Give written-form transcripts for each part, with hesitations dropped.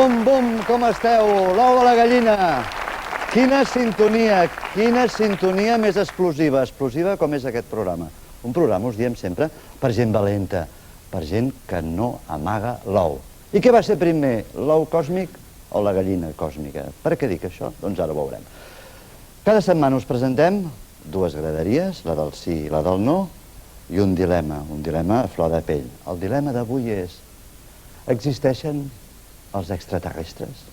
Bum, bum, com esteu? L'ou de la gallina. Quina sintonia més explosiva. Explosiva com és aquest programa. Un programa, us diem sempre, per gent valenta, per gent que no amaga l'ou. I què va ser primer, l'ou còsmic o la gallina còsmica? Per què dic això? Doncs ara ho veurem. Cada setmana us presentem dues graderies, la del sí i la del no, i un dilema a flor de pell. El dilema d'avui és: existeixen els extraterrestres,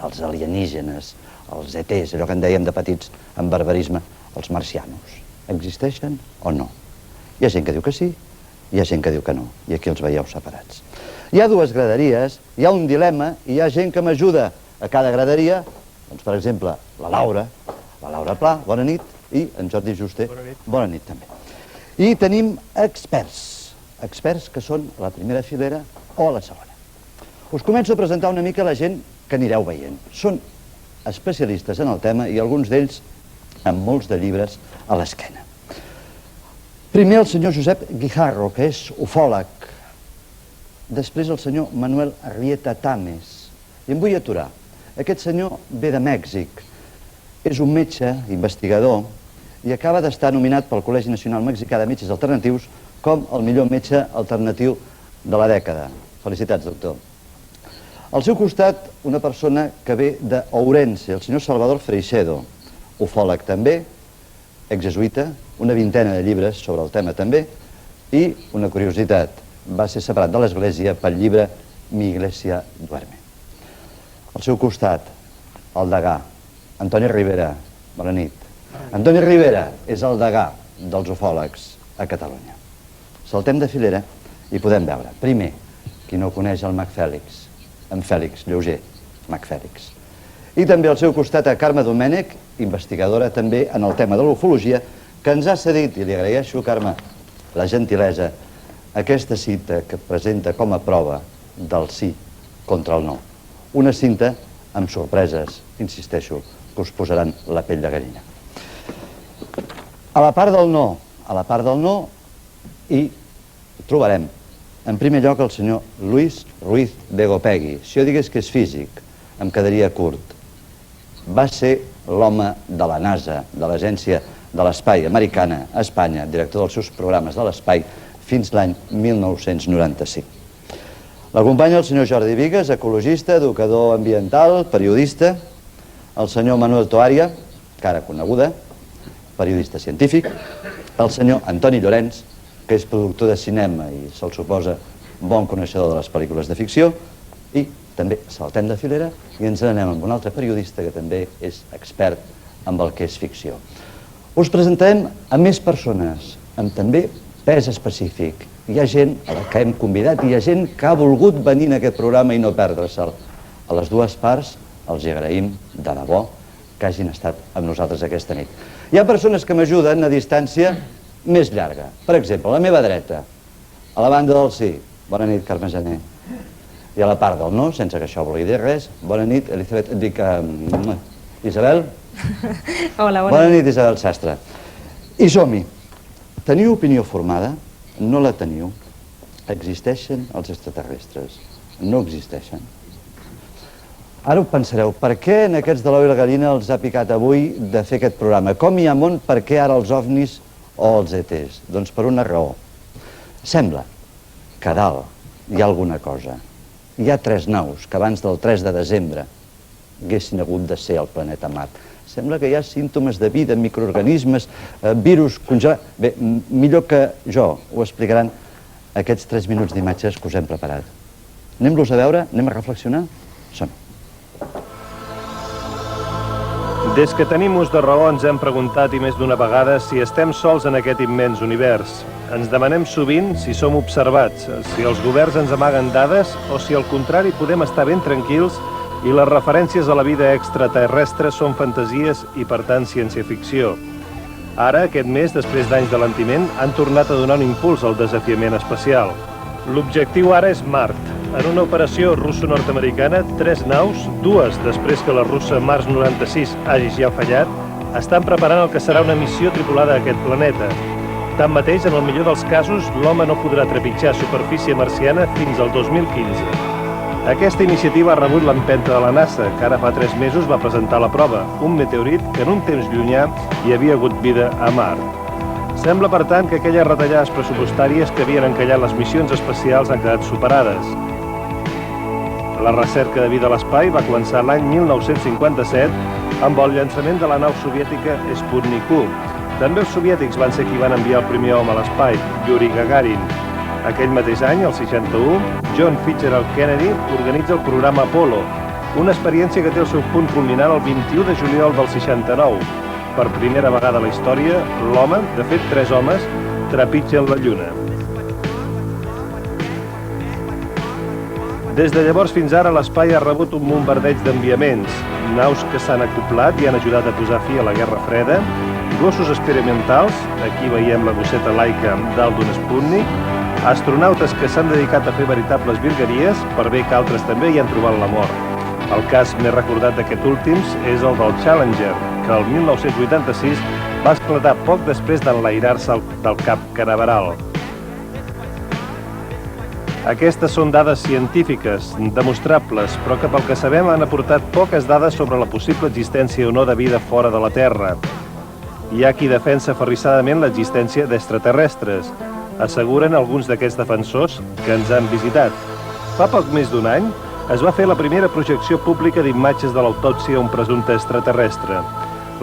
els alienígenes, els ETs, allò que en dèiem de petits en barbarisme, els marcianos? Existeixen o no? Hi ha gent que diu que sí, hi ha gent que diu que no, i aquí els veieu separats. Hi ha dues graderies, hi ha un dilema, i hi ha gent que m'ajuda a cada graderia, doncs per exemple, la Laura Pla, bona nit, i en Jordi Juste, bona nit també. I tenim experts que són a la primera filera o a la segona. Us començo a presentar una mica la gent que anireu veient. Són especialistes en el tema i alguns d'ells amb molts de llibres a l'esquena. Primer el senyor Josep Guijarro, que és ufòleg. Després el senyor Manuel Arrieta Tames. I em vull aturar. Aquest senyor ve de Mèxic. És un metge, investigador, i acaba d'estar nominat pel Col·legi Nacional Mexicà de Metges Alternatius com el millor metge alternatiu de la dècada. Felicitats, doctor. Al seu costat, una persona que ve d'Ourense, el senyor Salvador Freixedo, ufòleg també, exjesuïta, una vintena de llibres sobre el tema també, i una curiositat, va ser separat de l'Església pel llibre Mi Iglesia Duerme. Al seu costat, el degà, Antoni Rivera, bona nit. Antoni Rivera és el degà dels ufòlegs a Catalunya. Saltem de filera i podem veure, primer, qui no coneix el Mag Fèlix, en Fèlix Lleuger, Mag Fèlix. I també al seu costat a Carme Domènech, investigadora també en el tema de l'ufologia, que ens ha cedit, i li agraeixo, Carme, la gentilesa, aquesta cita que presenta com a prova del sí contra el no. Una cinta amb sorpreses, insisteixo, que us posaran la pell de gallina. A la part del no, i trobarem, en primer lloc, el senyor Luis Ruiz de Gopegui. Si jo digués que és físic, em quedaria curt. Va ser l'home de la NASA, de l'Agència de l'Espai Americana, a Espanya, director dels seus programes de l'espai, fins l'any 1995. L'acompanya el senyor Jordi Bigues, ecologista, educador ambiental, periodista, el senyor Manuel Toaria, cara coneguda, periodista científic, el senyor Antoni Llorenç, que és productor de cinema i se'l suposa bon coneixedor de les pel·lícules de ficció, i també saltem de filera i ens n'anem amb un altre periodista que també és expert en el que és ficció. Us presentarem a més persones, amb també pes específic. Hi ha gent a la que hem convidat, hi ha gent que ha volgut venir en aquest programa i no perdre-se'l. A les dues parts els agraïm de debò que hagin estat amb nosaltres aquesta nit. Hi ha persones que m'ajuden a distància més llarga. Per exemple, a la meva dreta, a la banda del sí, bona nit, Carme Jané. I a la part del no, sense que això vulgui dir res, bona nit, Elisabet, dic, Isabel? Hola, bona nit, Isabel Sastre. I som-hi. Teniu opinió formada? No la teniu? Existeixen els extraterrestres? No existeixen? Ara ho pensareu, per què en aquests de l'ou i la gallina els ha picat avui de fer aquest programa? Com hi ha món, per què ara els ovnis o els ETs? Doncs per una raó. Sembla que a dalt hi ha alguna cosa. Hi ha 3 naus que abans del 3 de desembre haguessin hagut de ser al planeta Mart. Sembla que hi ha símptomes de vida, microorganismes, virus congelats. Bé, millor que jo ho explicaran aquests 3 minuts d'imatges que us hem preparat. Anem-los a veure, anem a reflexionar? Som-hi. Des que tenim ús de raó ens hem preguntat i més d'una vegada si estem sols en aquest immens univers. Ens demanem sovint si som observats, si els governs ens amaguen dades o si al contrari podem estar ben tranquils i les referències a la vida extraterrestre són fantasies i per tant ciència-ficció. Ara, aquest mes, després d'anys de lentiment, han tornat a donar un impuls al desafiament espacial. L'objectiu ara és Mart. En una operació russo-nord-americana, 3 naus, 2 després que la russa Mars 96 hagi ja fallat, estan preparant el que serà una missió tripulada a aquest planeta. Tanmateix, en el millor dels casos, l'home no podrà trepitjar superfície marciana fins al 2015. Aquesta iniciativa ha rebut l'empenta de la NASA, que ara fa 3 mesos va presentar la prova, un meteorit que en un temps llunyà hi havia hagut vida a Mart. Sembla, per tant, que aquelles retallades pressupostàries que havien encallat les missions espacials han quedat superades. La recerca de vida a l'espai va començar l'any 1957 amb el llançament de la nau soviètica Sputnik 1. També els soviètics van ser qui van enviar el primer home a l'espai, Yuri Gagarin. Aquell mateix any, el 61, John Fitzgerald Kennedy organitza el programa Apollo, una experiència que té el seu punt culminant el 21 de juliol del 69. Per primera vegada a la història, l'home, de fet 3 homes, trepitgen la Lluna. Des de llavors fins ara, l'espai ha rebut un bombardeig d'enviaments, naus que s'han acoplat i han ajudat a posar fi a la Guerra Freda, gossos experimentals, aquí veiem la gosseta laica dalt d'un Sputnik, astronautes que s'han dedicat a fer veritables virgueries, per bé que altres també hi han trobat la mort. El cas més recordat d'aquests últims és el del Challenger, que el 1986 va esclatar poc després d'enlairar-se del Cap Canaveral. Aquestes són dades científiques, demostrables, però que pel que sabem han aportat poques dades sobre la possible existència o no de vida fora de la Terra. Hi ha qui defensa aferrissadament l'existència d'extraterrestres. Asseguren alguns d'aquests defensors que ens han visitat. Fa poc més d'un any es va fer la primera projecció pública d'imatges de l'autòpsia a un presumpte extraterrestre.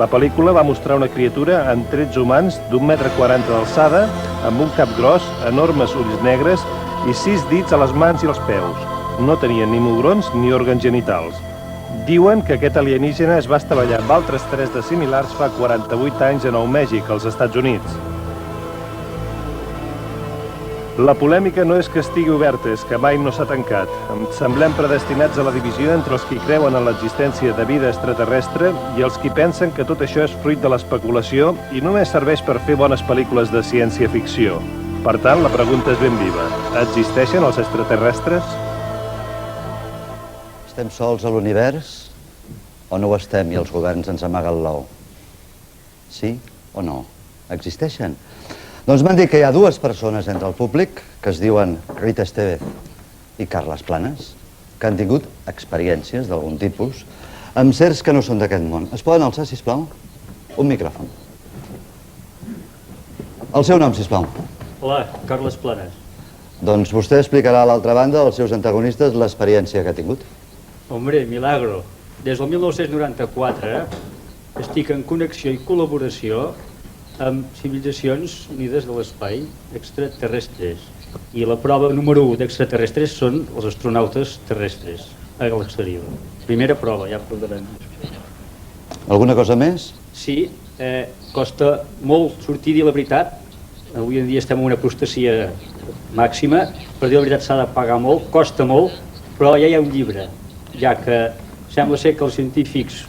La pel·lícula va mostrar una criatura amb trets humans d'1,40 m d'alçada, amb un cap gros, enormes ulls negres i 6 dits a les mans i els peus. No tenien ni mugrons ni òrgans genitals. Diuen que aquest alienígena es va estavellar amb altres 3 de similars fa 48 anys a Nou Mèxic, als Estats Units. La polèmica no és que estigui oberta, és que mai no s'ha tancat. Semblem predestinats a la divisió entre els qui creuen en l'existència de vida extraterrestre i els qui pensen que tot això és fruit de l'especulació i només serveix per fer bones pel·lícules de ciència-ficció. Per tant, la pregunta és ben viva. Existeixen els extraterrestres? Estem sols a l'univers o no ho estem i els governs ens amaguen l'ou? Sí o no? Existeixen? Doncs m'han dit que hi ha 2 persones entre el públic que es diuen Rita Estevez i Carles Planes, que han tingut experiències d'algun tipus amb sers que no són d'aquest món. Es poden alçar, sisplau? Un micròfon. El seu nom, sisplau. Hola, Carles Planes. Doncs vostè explicarà a l'altra banda als seus antagonistes l'experiència que ha tingut. Hombre, milagro. Des del 1994 estic en connexió i col·laboració amb civilitzacions unides de l'espai extraterrestres. I la prova número 1 d'extraterrestres són els astronautes terrestres a l'exterior. Primera prova, ja podrem. Alguna cosa més? Sí, costa molt sortir i dir la veritat. Avui en dia estem en una apostasia màxima. Per dir la veritat s'ha de pagar molt, costa molt, però ja hi ha un llibre, ja que sembla ser que els científics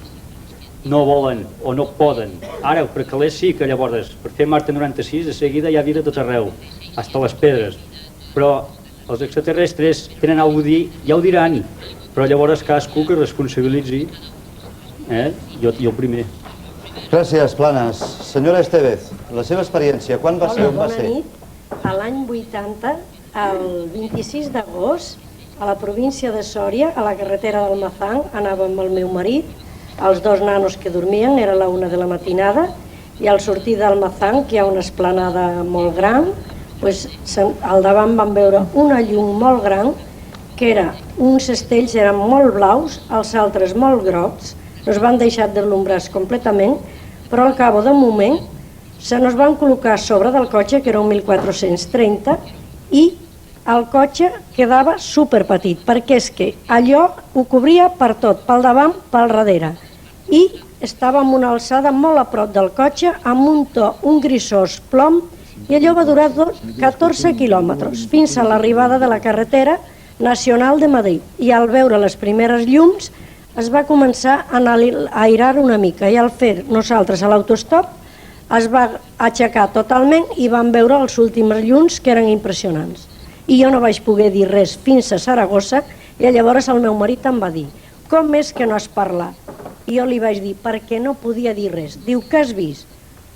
no volen o no poden. Ara, per calés sí que llavors, per fer Marte 96, de seguida hi ha vida a tot arreu, fins a les pedres. Però els extraterrestres tenen alguna cosa a dir, ja ho diran, però llavors cadascú que responsabilitzi, jo el primer. Gràcies, Planes. Senyora Estevez, la seva experiència, quan va ser, on va ser? Bona nit. A l'any 80, el 26 d'agost, a la província de Sòria, a la carretera del Mazán, anava amb el meu marit, els 2 nanos que dormien, era la 1 de la matinada, i al sortir del Mazán, que hi ha una esplanada molt gran, al davant vam veure una llum molt gran, que era, uns estells eren molt blaus, els altres molt grocs, nos van deixar deslumbrar completament, però al cabo d'un moment se nos van col·locar a sobre del cotxe, que era un 1430, i el cotxe quedava superpetit, perquè és que allò ho cobria per tot, pel davant, pel darrere. I estava en una alçada molt a prop del cotxe, amb un to, un grisós plom, i allò va durar 14 quilòmetres, fins a l'arribada de la carretera nacional de Madrid. I al veure les primeres llums, es va començar a airar una mica, i al fer nosaltres a l'autostop, es va aixecar totalment i vam veure els últims llums, que eren impressionants. I jo no vaig poder dir res fins a Saragossa, i llavors el meu marit em va dir: com és que no has parlat? I jo li vaig dir, perquè no podia dir res. Diu, què has vist?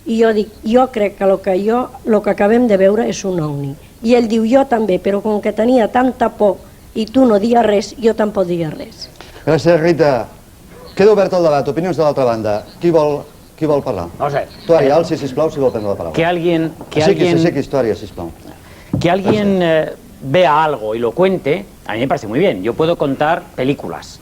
I jo dic, jo crec que el que acabem de veure és un ovni. I ell diu, jo també, però com que tenia tanta por i tu no dies res, jo tampoc dies res. Gràcies, Rita. Queda obert el debat. Opinions de l'altra banda. Qui vol parlar? Vamos a ver. Tu, Ariel, sisplau, si vol prendre la paraula. Que alguien Historia, sisplau. que alguien vea algo y lo cuente, a mí me parece muy bien. Yo puedo contar películas,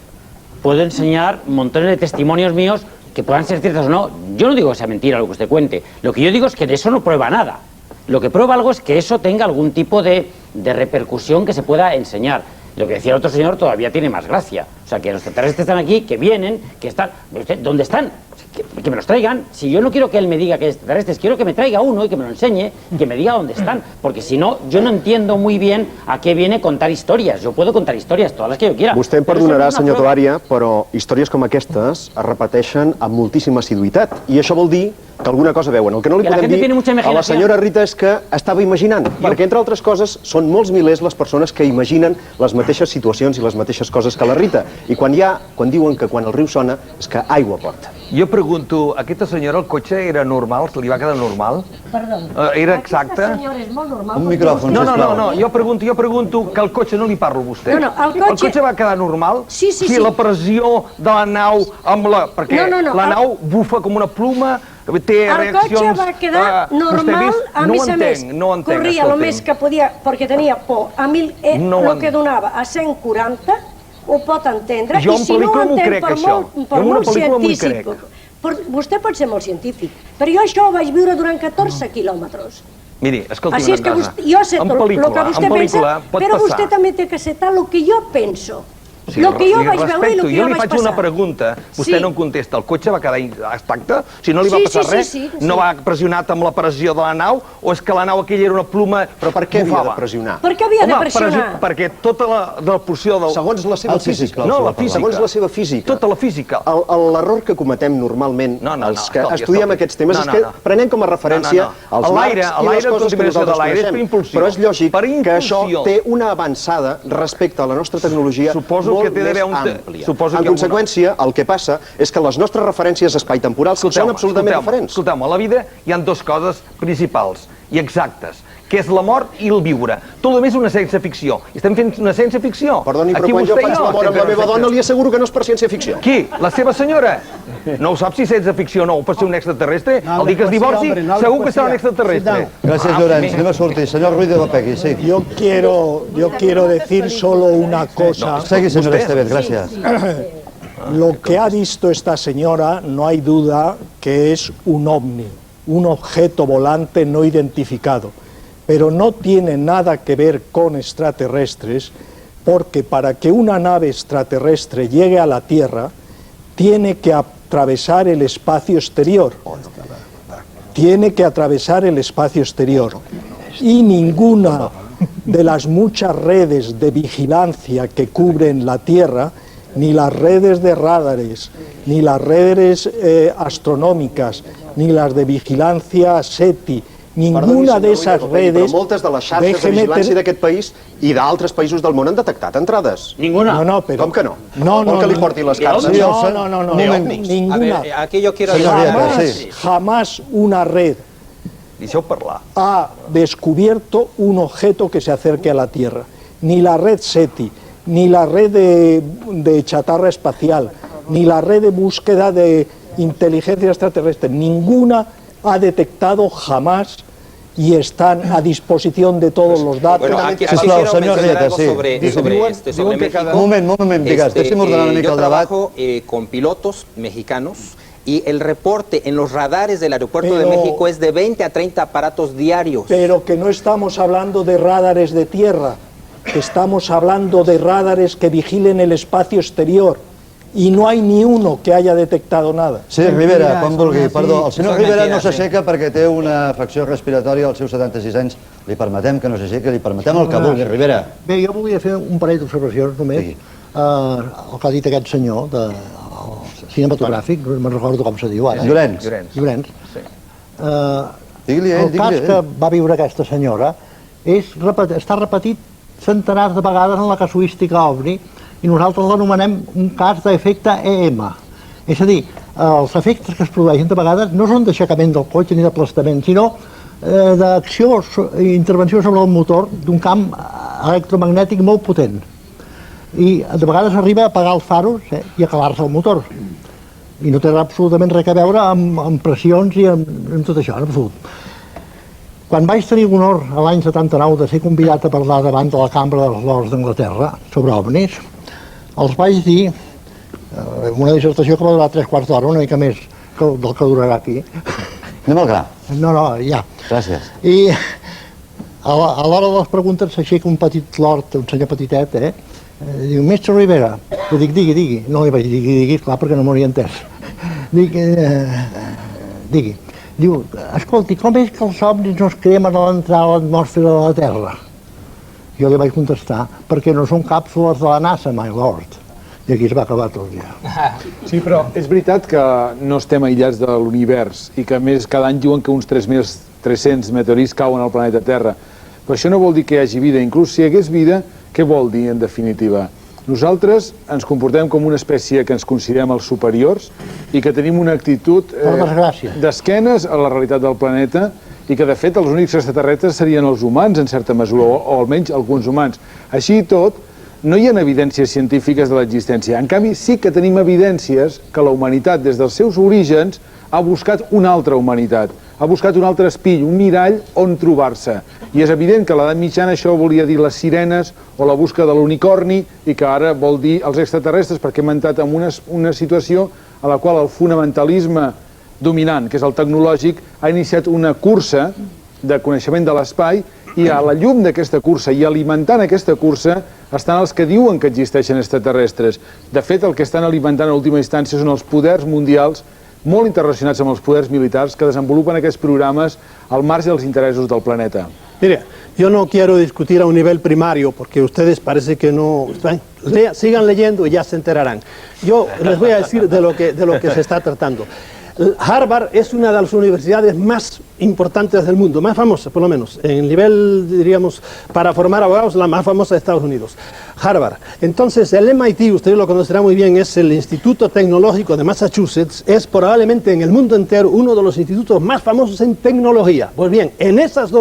puedo enseñar montones de testimonios míos que puedan ser ciertos o no. Yo no digo que sea mentira lo que usted cuente. Lo que yo digo es que de eso no prueba nada. Lo que prueba algo es que eso tenga algún tipo de repercusión que se pueda enseñar. Lo que decía el otro señor todavía tiene más gracia. O sea, que los extraterrestres están aquí, que vienen, que están... ¿Dónde están? Que me los traigan. Si yo no quiero que él me diga que hay extraterrestres, quiero que me traiga uno y que me lo enseñe, que me diga dónde están. Porque si no, yo no entiendo muy bien a qué viene contar historias. Yo puedo contar historias, todas les que jo quiera. Vostè em perdonarà, senyor Tobària, però històries com aquestes es repeteixen amb moltíssima assiduïtat. I això vol dir que alguna cosa veuen. El que no li podem dir a la senyora Rita és que estava imaginant, perquè, entre altres coses, són molts milers les persones que imaginen les mateixes situacions i les mateixes coses que la Rita. I quan diuen que quan el riu sona és que aigua porta. Jo pregunto, aquesta senyora, el cotxe era normal? Se li va quedar normal? Perdó. Era exacte? Aquesta senyora és molt normal. Un micròfon, sisplau. No, jo pregunto que el cotxe no li parlo a vostè. No, el cotxe va quedar normal? Sí. La pressió de la nau amb la... Perquè la nau bufa com una pluma, té reaccions... El cotxe va quedar normal, a més a més, corria el més que podia, perquè tenia por, el que donava a 140, ho pot entendre, i si no ho entén per molt científic, vostè pot ser molt científic, però jo això ho vaig viure durant 14 quilòmetres. Miri, escolti una cosa, jo sé tot el que vostè pensa, però vostè també té que acceptar el que jo penso. Sí, el que jo vaig veure i el que jo vaig passar. Jo li faig una pregunta, vostè no em contesta. El cotxe va quedar intacte? Si no li va passar res? No va pressionat amb la pressió de la nau? O és que la nau aquella era una pluma... Però per què havia de pressionar? Per què havia de pressionar? Perquè tota la porció del... Segons la seva física. No, la física. Segons la seva física. Tota la física. L'error que cometem normalment, els que estudiem aquests temes, és que prenem com a referència els marcs i les coses que nosaltres coneixem. Però és lògic que això té una avançada respecte a la nostra tecnologia molt més àmplia. En conseqüència, el que passa és que les nostres referències espai-temporals són absolutament diferents. Escolteu-me, a la vida hi ha dues coses principals i exactes, que és la mort i el viure. Tot el més una ciència-ficció. Estem fent una ciència-ficció. Perdoni, però quan jo faig l'amor amb la meva dona li asseguro que no és per ciència-ficció. Qui? La seva senyora? No ho sap si és ciència-ficció o no, pot ser un extraterrestre. El dia que es divorci, segur que serà un extraterrestre. Gràcies, Llorenç. Anem a sortir. Senyor Ruiz de Lopegui, sí. Yo quiero decir solo una cosa. Segui, señor Estevez, gracias. Lo que ha visto esta señora, no hay duda que es un ovni, un objeto volante no identificado, pero no tiene nada que ver con extraterrestres, porque para que una nave extraterrestre llegue a la Tierra, tiene que atravesar el espacio exterior. Tiene que atravesar el espacio exterior. Y ninguna de las muchas redes de vigilancia que cubren la Tierra, ni las redes de radares, ni las redes astronòmiques, ni las de vigilancia SETI, ninguna de esas redes... Però moltes de les xarxes de vigilància d'aquest país i d'altres països del món han detectat entrades. Ninguna. No, pero... Com que no? Vol que li porti les cartes? No, ninguna. Aquí yo quiero... Jamás una red ha descubierto un objeto que se acerque a la Tierra. Ni la red SETI, ni la red de chatarra espacial, ni la red de búsqueda de inteligencia extraterrestre, ninguna ha detectado jamás y están a disposición de todos los datos. Bueno, aquí quiero mencionar algo sobre México. Un moment, digues, deixi'm ordenar una mica el debat. Yo trabajo con pilotos mexicanos y el reporte en los radares del aeropuerto de México es de 20 a 30 aparatos diarios. Pero que no estamos hablando de radares de tierra, estamos hablando de radares que vigilen el espacio exterior. I no hi ha ni uno que haya detectado nada. Sí, Rivera, quan vulgui. Perdó, el senyor Rivera no s'aixeca perquè té una afecció respiratòria als seus 76 anys. Li permetem que no s'aixequi, li permetem el que vulgui, Rivera. Bé, jo volia fer un parell d'observacions només. El que ha dit aquest senyor, cinematogràfic, no me'n recordo com se diu ara. Llorenç. El cas que va viure aquesta senyora està repetit centenars de vegades en la casuística OVNI, i nosaltres l'anomenem un cas d'efecte EM. És a dir, els efectes que es produeixen de vegades no són d'aixecament del cotxe ni d'aplastament, sinó d'acció i intervenció sobre el motor d'un camp electromagnètic molt potent. I de vegades arriba a apagar els faros i acabar-se el motor. I no té absolutament res a veure amb pressions i amb tot això, en absolut. Quan vaig tenir l'honor l'any 79 de ser convidat a parlar davant de la Cambra dels Lords d'Anglaterra sobre ovnis, els vaig dir, una dissertació que va durar 3/4 d'hora, una mica més del que durarà aquí. Anem al gra. No, ja. Gràcies. I a l'hora de les preguntes s'aixeca un petit lord, un senyor petitet, diu, mestre Rivera, jo dic, digui. No li vaig dir, digui, clar, perquè no m'hauria entès. Dic, digui. Diu, escolti, com és que els somnis no es cremen a l'entrar a l'atmosfera de la Terra? Jo li vaig contestar, perquè no són càpsules de la NASA, my lord. I aquí es va acabar tot ja. Sí, però és veritat que no estem aïllats de l'univers i que a més cada any diuen que uns 3.300 meteorits cauen al planeta Terra. Però això no vol dir que hi hagi vida. Inclús si hi hagués vida, què vol dir en definitiva? Nosaltres ens comportem com una espècie que ens considerem els superiors i que tenim una actitud d'esquenes a la realitat del planeta i que de fet els únics extraterrestres serien els humans en certa mesura, o almenys alguns humans. Així i tot, no hi ha evidències científiques de l'existència. En canvi, sí que tenim evidències que la humanitat, des dels seus orígens, ha buscat una altra humanitat, ha buscat un altre espill, un mirall on trobar-se. I és evident que a l'edat mitjana això volia dir les sirenes o la busca de l'unicorni i que ara vol dir els extraterrestres, perquè hem entrat en una situació a la qual el fonamentalisme dominant, que és el tecnològic, ha iniciat una cursa de coneixement de l'espai i a la llum d'aquesta cursa i alimentant aquesta cursa estan els que diuen que existeixen extraterrestres. De fet, el que estan alimentant en última instància són els poders mundials molt interrelacionats amb els poders militares que desenvolupen aquests programes al marge dels interessos del planeta. Mire, yo no quiero discutir a un nivel primario porque ustedes parece que no... Sigan leyendo y ya se enterarán. Yo les voy a decir de lo que se está tratando. Harvard es una de las universidades más importantes del mundo, más famosa por lo menos, en nivel, diríamos, para formar abogados, la más famosa de Estados Unidos, Harvard. Entonces el MIT, usted lo conocerá muy bien, es el Instituto Tecnológico de Massachusetts, es probablemente en el mundo entero uno de los institutos más famosos en tecnología. Pues bien, en esas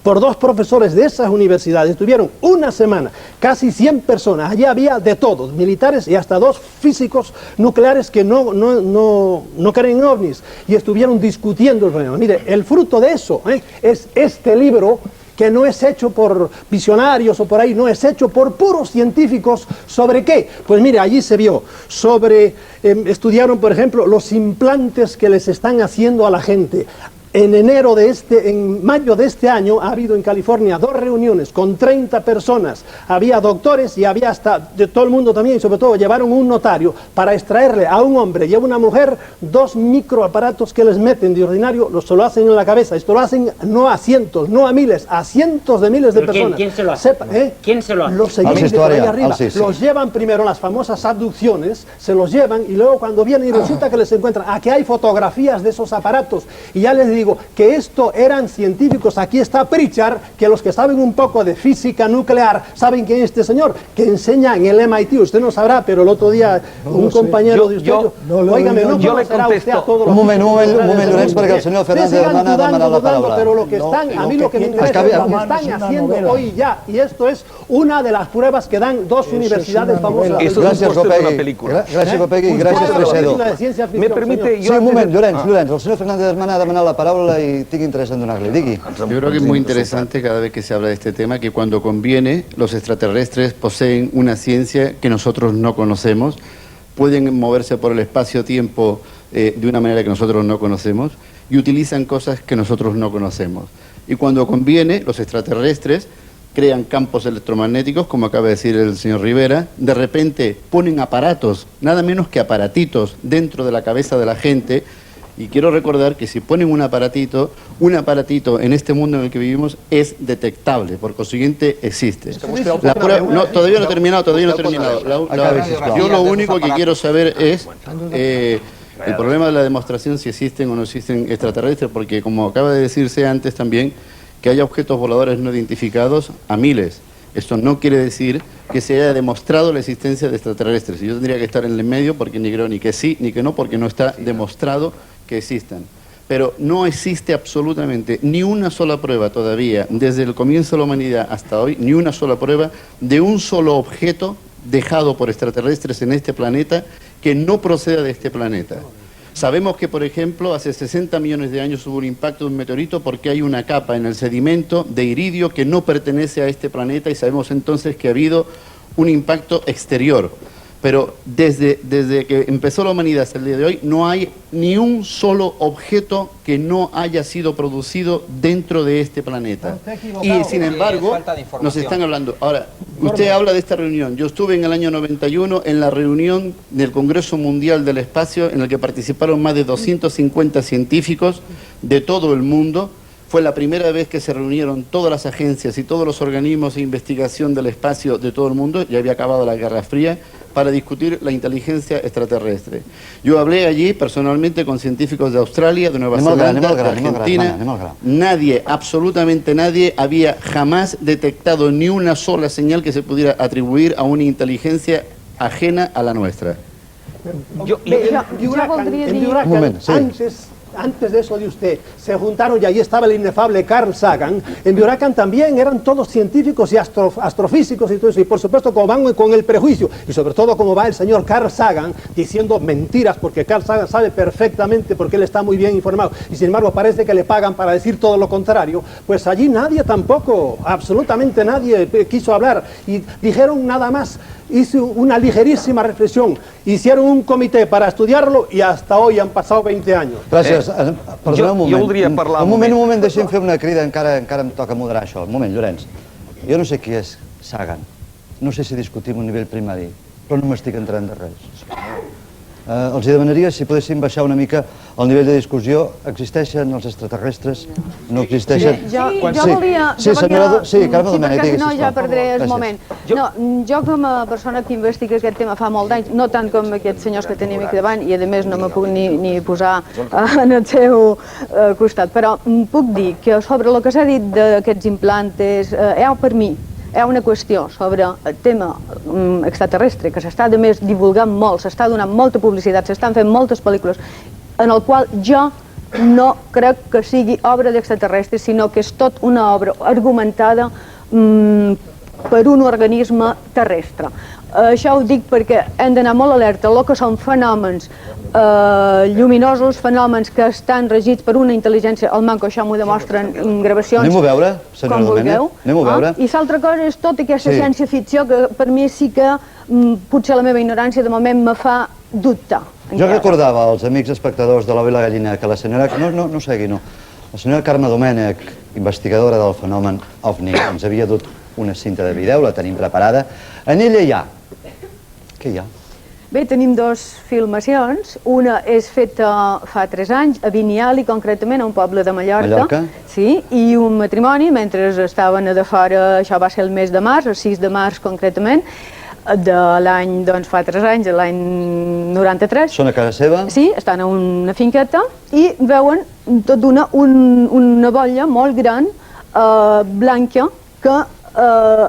por dos profesores de esas universidades, estuvieron una semana, casi 100 personas, allí había de todos, militares y hasta 2 físicos nucleares que no creen en ovnis, y estuvieron discutiendo el problema. Mire, el fruto de eso es este libro, que no es hecho por visionarios o por ahí, no, es hecho por puros científicos. ¿Sobre qué? Pues mire, allí se vio estudiaron, por ejemplo, los implantes que les están haciendo a la gente. En mayo de este año ha habido en California 2 reuniones con 30 personas, había doctores y había hasta de todo el mundo también, y sobre todo llevaron un notario para extraerle a un hombre y a una mujer 2 microaparatos que les meten de ordinario, se lo hacen en la cabeza. Esto lo hacen no a cientos, no a miles, a cientos de miles de personas. ¿Quién se lo hace? ¿Quién se lo hace? Los señores de por ahí arriba, los llevan primero las famosas abducciones, se los llevan y luego cuando vienen y resulta que les encuentran, aquí hay fotografías de esos aparatos, y ya les digo que esto eran científicos. Aquí está Pritchard, que los que saben un poco de física nuclear saben quién es este señor, que enseña en el MIT, usted no sabrá, pero el otro día un compañero de usted, óigame, no conocerá usted a todos los... Un moment, Llorenç, perquè el senyor Fernández demana la paraula. Pero lo que están, a mí lo que me interesa es lo que están haciendo hoy ya, y esto es una de las pruebas que dan 2 universidades famosas. Gràcies, Copegui. Gràcies, Copegui, i gràcies, Freixedo. Me permite... Sí, un moment, Llorenç, el senyor Fernández demana la paraula y tiene interés en donarle. Digui. Yo creo que es muy interesante cada vez que se habla de este tema que cuando conviene los extraterrestres poseen una ciencia que nosotros no conocemos, pueden moverse por el espacio-tiempo de una manera que nosotros no conocemos y utilizan cosas que nosotros no conocemos. Y cuando conviene, los extraterrestres crean campos electromagnéticos, como acaba de decir el señor Rivera, de repente ponen aparatos, nada menos que aparatitos dentro de la cabeza de la gente. Y quiero recordar que si ponen un aparatito en este mundo en el que vivimos es detectable, por consiguiente existe. La prueba, no, todavía no he terminado. Yo lo único que quiero saber es el problema de la demostración, si existen o no existen extraterrestres, porque como acaba de decirse antes también, que haya objetos voladores no identificados a miles. Esto no quiere decir que se haya demostrado la existencia de extraterrestres. Y yo tendría que estar en el medio porque ni creo ni que sí ni que no, porque no está demostrado que existan. Pero no existe absolutamente ni una sola prueba todavía, desde el comienzo de la humanidad hasta hoy, ni una sola prueba de un solo objeto dejado por extraterrestres en este planeta que no proceda de este planeta. Sabemos que, por ejemplo, hace 60 millones de años hubo un impacto de un meteorito porque hay una capa en el sedimento de iridio que no pertenece a este planeta y sabemos entonces que ha habido un impacto exterior. Pero desde que empezó la humanidad hasta el día de hoy no hay ni un solo objeto que no haya sido producido dentro de este planeta. Y sin embargo, nos están hablando. Ahora, usted habla de esta reunión. Yo estuve en el año 91 en la reunión del Congreso Mundial del Espacio en el que participaron más de 250 científicos de todo el mundo. Fue la primera vez que se reunieron todas las agencias y todos los organismos de investigación del espacio de todo el mundo, ya había acabado la Guerra Fría, para discutir la inteligencia extraterrestre. Yo hablé allí personalmente con científicos de Australia, de Nueva Zelanda, de Argentina. Nadie, absolutamente nadie, había jamás detectado ni una sola señal que se pudiera atribuir a una inteligencia ajena a la nuestra. Antes de eso de usted, se juntaron y allí estaba el inefable Carl Sagan. En Biuracan también eran todos científicos y astrofísicos y todo eso. Y por supuesto, como van con el prejuicio, y sobre todo como va el señor Carl Sagan diciendo mentiras, porque Carl Sagan sabe perfectamente porque él está muy bien informado. Y sin embargo, parece que le pagan para decir todo lo contrario. Pues allí nadie tampoco, absolutamente nadie quiso hablar. Y dijeron nada más. Hizo una ligerísima reflexión, hicieron un comité para estudiarlo y hasta hoy han passat 20 anys. Gràcies. Perdona un moment. Jo voldria parlar un moment, deixem fer una crida, encara em toca moderar això. Un moment, Llorenç. Jo no sé qui és Sagan, no sé si discutim un nivell primari, però no m'estic entrant de res. Els demanaria si podessin baixar una mica el nivell de discussió. Existeixen els extraterrestres? No existeixen? Jo volia... Sí, Carme Domènech, digues, sisplau. No, ja perdré el moment. Jo com a persona que investiga aquest tema fa molt d'anys, no tant com aquests senyors que tenim aquí davant, i a més no me puc ni posar en el seu costat, però puc dir que sobre el que s'ha dit d'aquests implantes, per mi, hi ha una qüestió sobre el tema extraterrestre que s'està a més divulgant molt, s'està donant molta publicitat, s'estan fent moltes pel·lícules, en el qual jo no crec que sigui obra d'extraterrestres, sinó que és tot una obra argumentada per un organisme terrestre. Això ho dic perquè hem d'anar molt alerta al que són fenòmens lluminosos, fenòmens que estan regits per una intel·ligència, el manco això m'ho demostren gravacions. Anem-ho a veure, senyora Domènech, anem-ho a veure. I l'altra cosa és tota aquesta ciència-ficció que per mi sí que potser la meva ignorància de moment me fa dubtar. Jo recordava als amics espectadors de l'Ou i la Gallina que la senyora... No segui, no. La senyora Carme Domènech, investigadora del fenomen OVNI, ens havia dut una cinta de vídeo, la tenim preparada. En ella hi ha... Què hi ha? Bé, tenim dues filmacions. Una és feta fa 3 anys, a Viniali, concretament, a un poble de Mallorca. Sí, i un matrimoni, mentre estaven a de fora, això va ser el mes de març, el 6 de març concretament, de l'any, doncs fa 3 anys, l'any 93. Són a casa seva? Sí, estan a una finqueta i veuen tot d'una una bolla molt gran, blanca, que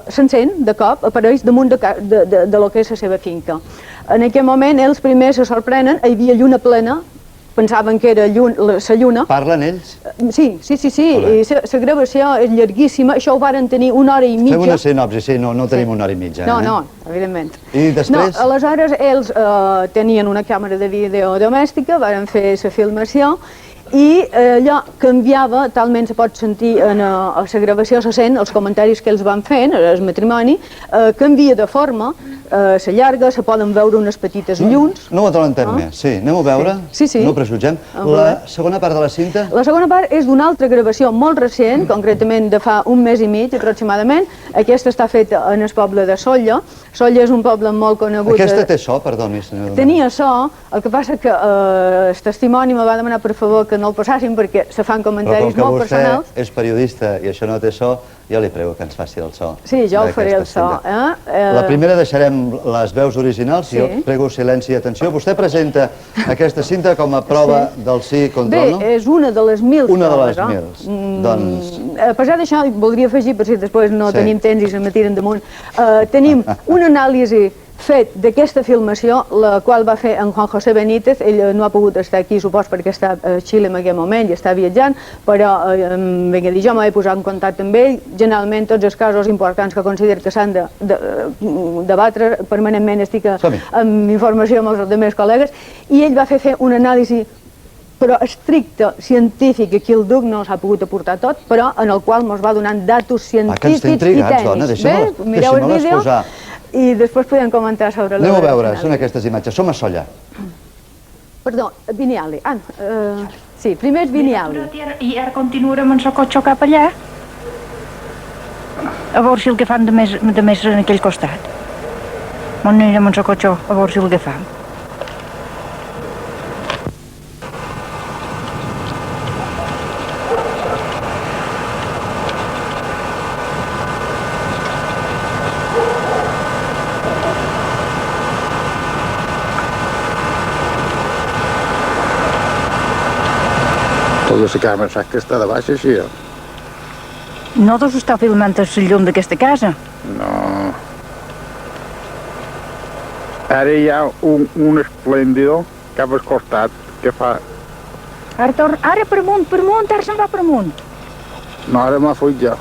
s'encén de cop, apareix damunt de lo que és la seva finca. En aquell moment ells primers se sorprenen, hi havia lluna plena, pensaven que era la lluna. Parlen ells? Sí, i la gravació és llarguíssima, això ho varen tenir 1 hora i mitja. Fem una sinopsi, sí, no tenim 1 hora i mitja. No, evidentment. I després? Aleshores ells tenien una càmera de vídeo domèstica, varen fer la filmació, i allò canviava, talment se pot sentir a la gravació, se sent els comentaris que ells van fent, el matrimoni, canvia de forma, s'allarga, se poden veure unes petites llums. No ho adolentem més, sí, anem a veure, no prejutgem. La segona part de la cinta? La segona part és d'una altra gravació molt recent, concretament de fa 1 mes i mig aproximadament. Aquesta està feta en el poble de Sóller. Sóller és un poble molt conegut. Aquesta té so, perdoni, senyora. Tenia so, el que passa que el testimoni me va demanar per favor que no el passassin perquè se fan comentaris molt personals. Però com que vostè és periodista i això no té so, jo li prego que ens faci el so. Sí, jo ho faré el so. La primera deixarem les veus originals, jo prego silenci i atenció. Vostè presenta aquesta cinta com a prova del sí contra el no? Bé, és una de les 1000 proves. Una de les 1000. Doncs... A pesar d'això, voldria afegir, per si després no tenim temps i se me tiren damunt, tenim una anàlisi fet d'aquesta filmació, la qual va fer en Juan José Benítez. Ell no ha pogut estar aquí, supos, perquè està a Xile en aquest moment i està viatjant, però jo m'he posat en contacte amb ell. Generalment tots els casos importants que considero que s'han de debatre, permanentment estic amb informació amb els altres col·legues, i ell va fer una anàlisi però estricte, científic, aquí el Duc no s'ha pogut aportar tot, però en el qual ens va donant datos científics i tècnics. Mireu el vídeo i després podem comentar sobre la... Aneu a veure, són aquestes imatges. Som a Sóller. Perdó, Vinyali. Sí, primer és Vinyali. I ara continuarem amb el cotxe cap allà, a veure si el que fan de més en aquell costat. Anirem amb el cotxe a veure si el que fan. Tota la càmera, saps que està de baix així? No deus estar filmant el llum d'aquesta casa? No. Ara hi ha un esplèndido cap al costat que fa... Ara per amunt, ara se'n va per amunt. No, ara m'ha fuit jo.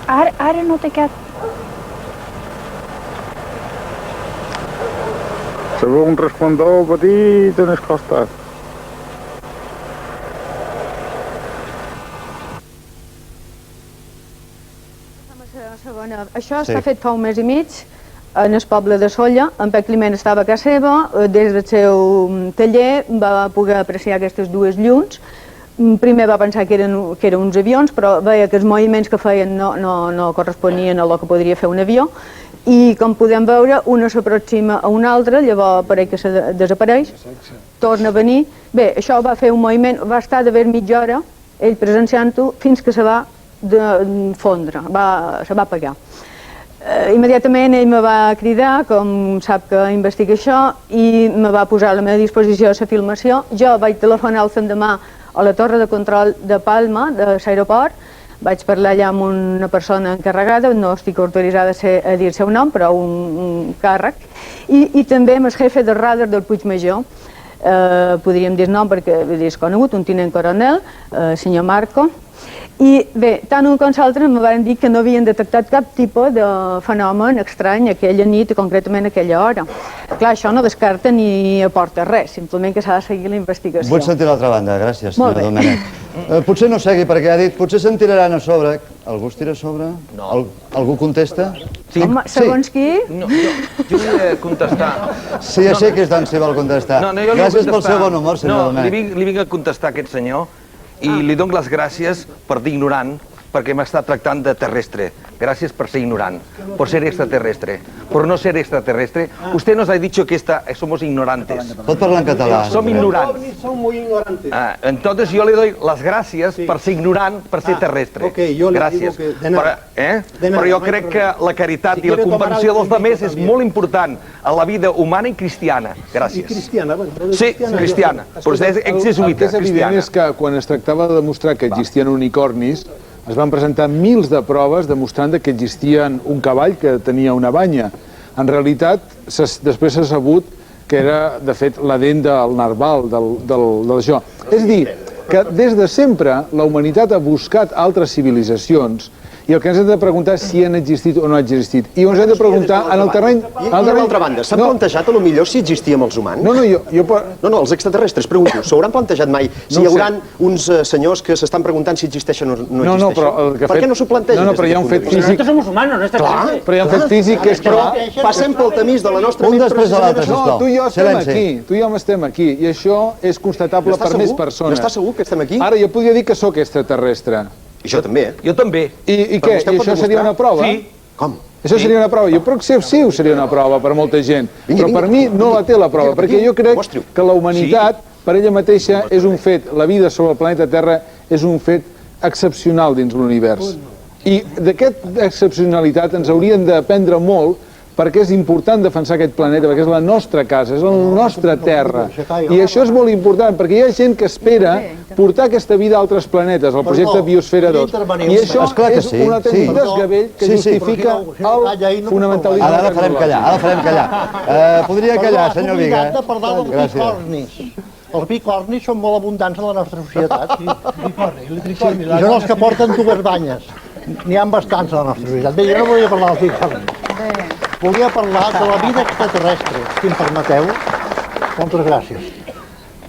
Ara no té cap... Se veu un resplendor petit en el costat. Això està fet fa un mes i mig en el poble de Sóller. En Pep Climent estava a casa seva, des del seu taller va poder apreciar aquestes dues llums. Primer va pensar que eren uns avions, però veia que els moviments que feien no corresponien a el que podria fer un avió, i com podem veure, una s'aproxima a una altra, llavors pareix que desapareix, torna a venir. Bé, això va fer un moviment, va estar d'haver mitja hora, ell presenciant-ho, fins que se va fondre, se va apagar. Immediatament ell me va cridar, com sap que investiga això, i me va posar a la meva disposició la filmació. Jo vaig telefonar el l'endemà a la torre de control de Palma, de l'aeroport, vaig parlar allà amb una persona encarregada, no estic autoritzada a dir el seu nom, però un càrrec, i també amb el jefe del radar del Puigmajor, podríem dir el nom perquè és conegut, un tinent coronel, senyor Marco. I bé, tant un com l'altre em van dir que no havien detectat cap tipus de fenomen estrany aquella nit, concretament aquella hora. Clar, això no descarta ni aporta res, simplement que s'ha de seguir la investigació. Vull sentir l'altra banda, gràcies, senyora Domènech. Potser no segui, perquè ha dit, potser se'n tiraran a sobre. Algú es tira a sobre? No. Algú contesta? Home, segons qui? Jo vull contestar. Sí, ja sé que és tant si vol contestar. Gràcies pel seu bon humor, senyora Domènech. Li vinc a contestar a aquest senyor i li dono les gràcies per dir ignorant, perquè m'està tractant de terrestre. Gracias por ser ignorante, por ser extraterrestre. Por no ser extraterrestre, usted nos ha dicho que somos ignorantes. Pot parlar en català. Som ignorants. Son muy ignorantes. Entonces yo le doy las gracias por ser ignorant, per ser terrestre. Ok, yo le digo que de nada. Però jo crec que la caritat i la comprensió dels altres és molt important a la vida humana i cristiana. Gràcies. I cristiana, sí, cristiana. Però és exjesuïta, cristiana. El que és evident és que quan es tractava de demostrar que existien unicornis, es van presentar mils de proves demostrant que existia un cavall que tenia una banya. En realitat, després s'ha sabut que era, de fet, la dent del narval, d'això. És a dir, que des de sempre la humanitat ha buscat altres civilitzacions i el que ens hem de preguntar és si han existit o no han existit. I ens hem de preguntar en el terreny... I d'altra banda, s'han plantejat potser si existíem els humans? No, els extraterrestres, pregunto, s'hauran plantejat mai si hi haurà uns senyors que s'estan preguntant si existeixen o no existeixen? No, però... Per què no s'ho plantegen? No, però hi ha un fet físic... Nosaltres som humanos, no estem... Clar, però hi ha un fet físic que és prou... Passem pel tamís de la nostra ment precisament... No, tu i jo estem aquí, i això és constatable per més persones. N'estàs segur que estem aquí? Ara, jo podria dir que sóc extraterrestre. I jo també, Jo també. I què? I això seria una prova? Sí. Com? Això seria una prova. Jo crec que sí ho seria una prova per molta gent, però per mi no la té la prova, perquè jo crec que la humanitat, per ella mateixa, és un fet, la vida sobre el planeta Terra és un fet excepcional dins l'univers. I d'aquesta excepcionalitat ens haurien d'aprendre molt perquè és important defensar aquest planeta, perquè és la nostra casa, és la nostra terra. I això és molt important, perquè hi ha gent que espera portar aquesta vida a altres planetes, el projecte Biosfera 2. I això és un autèntic desgavell que justifica el fonamentalisme. Ara farem callar, Podria callar, senyor Viga. Hem oblidat de parlar dels bicornis. Els bicornis són molt abundants en la nostra societat. I són els que porten dues banyes. N'hi ha bastants a la nostra societat. Bé, jo no volia parlar dels bicornis. Volia parlar de la vida extraterrestre, si em permeteu. Moltes gràcies.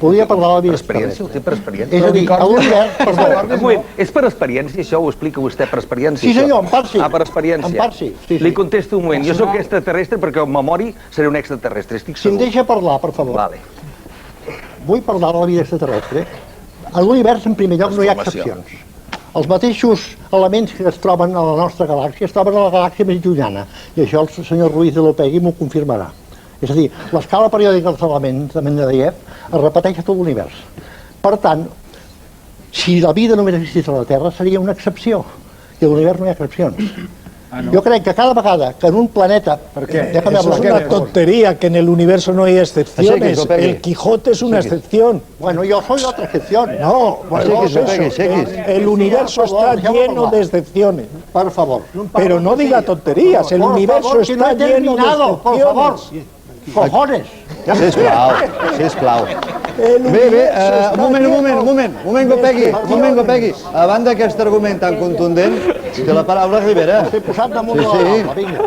Volia parlar de la vida extraterrestre. Ho té per experiència? És a dir, a l'univers... Un moment, és per experiència, això ho explica vostè per experiència? Sí, senyor, en part sí. Ah, per experiència. En part sí. Li contesto un moment, jo sóc extraterrestre perquè en memori seré un extraterrestre, estic Si em segur. deixa parlar, per favor. Vale. Vull parlar de la vida extraterrestre. A l'univers, en primer lloc, no hi ha excepcions. Els mateixos elements que es troben a la nostra galàxia es troben a la galàxia més llunyana, i això el senyor Ruiz de l'Opegui m'ho confirmarà. És a dir, l'escala periòdica dels elements de Mendeleev es repeteix a tot l'univers. Per tant, si la vida només existís a la Terra, seria una excepció, i a l'univers no hi ha excepcions. Jo crec que cada vegada que en un planeta... Eso es una tontería, que en el universo no hay excepciones. El Quijote es una excepción. Bueno, yo soy otra excepción. No, bueno, es eso. El universo está lleno de excepciones. Por favor. Pero no diga tonterías, el universo está lleno de excepciones. Por favor. Cojones. Sisplau. Bé, un moment, Gopegui. A banda d'aquest argument tan contundent, té la paraula Rivera. Estic posat damunt de la taula, vinga.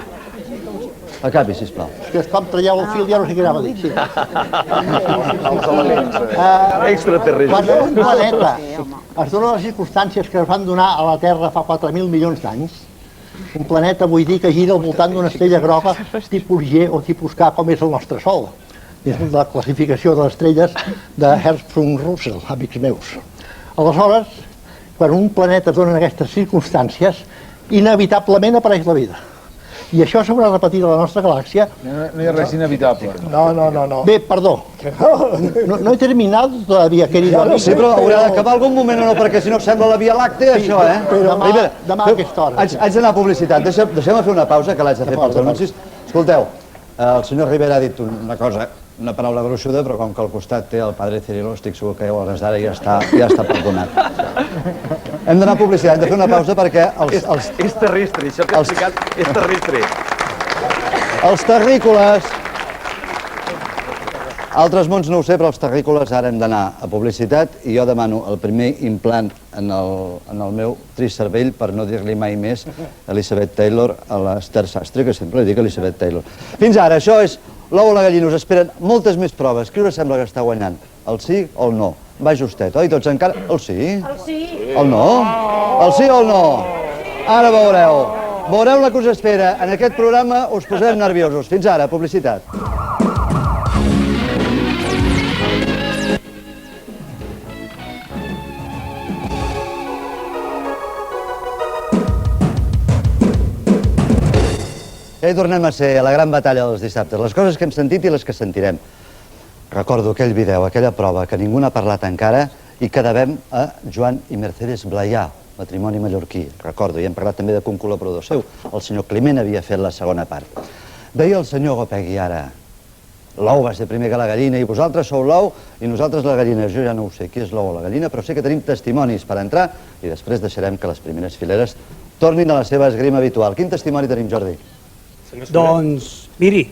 Acabi, sisplau. És que com traieu el fil ja no sé què anava a dir. Sí. Extraterrestre. Quan un planeta es dona les circumstàncies que es van donar a la Terra fa 4.000 milions d'anys, un planeta vull dir que gira al voltant d'una estrella groga tipus G o tipus K, com és el nostre Sol. És la classificació de les estrelles de Hertzsprung-Russell, amics meus. Aleshores, quan un planeta es dona aquestes circumstàncies, inevitablement apareix la vida. I això s'haurà repetit a la nostra galàxia. No hi ha res inevitable. No. Bé, perdó. No he terminat todavía, querido amigo. Sí, però haurà d'acabar algun moment o no, perquè si no sembla la Via Làctea, això, eh? Demà a aquesta hora. Haig d'anar a publicitat. Deixem-me fer una pausa, que l'haig de fer pels anuncis. Escolteu, el senyor Rivera ha dit una cosa, una paraula gruixuda, però com que al costat té el padre Cirilo, estic segur que a hores d'ara ja està perdonat. Hem d'anar a publicitat, hem de fer una pausa perquè És terrestre, això que ha explicat és terrestre. Els terrícoles... Altres mons no ho sé, però els terrícoles ara hem d'anar a publicitat i jo demano el primer implant en el meu trist cervell, per no dir-li mai més Elizabeth Taylor a l'Esther Sastre, que sempre li dic Elizabeth Taylor. Fins ara, això és l'ou o la gallina. Us esperen moltes més proves. Qui us sembla que està guanyant? El sí o el no? Va justet, oi? Tots encara... El sí? El sí. El no? El sí o el no? Ara veureu. Veureu la que us espera. En aquest programa us posarem nerviosos. Fins ara, publicitat. Ja hi tornem a ser, a la gran batalla dels dissabtes. Les coses que hem sentit i les que sentirem. Recordo aquell vídeo, aquella prova, que ningú n'ha parlat encara i que devem a Joan i Mercedes Blaià, matrimoni mallorquí. Recordo, i hem parlat també de un col·laborador seu. El senyor Climent havia fet la segona part. Deia el senyor Gopegui ara, l'ou va ser primer que la gallina i vosaltres sou l'ou i nosaltres la gallina. Jo ja no ho sé qui és l'ou o la gallina, però sé que tenim testimonis per entrar i després deixarem que les primeres fileres tornin a la seva esgrima habitual. Quin testimoni tenim, Jordi? Doncs, miri,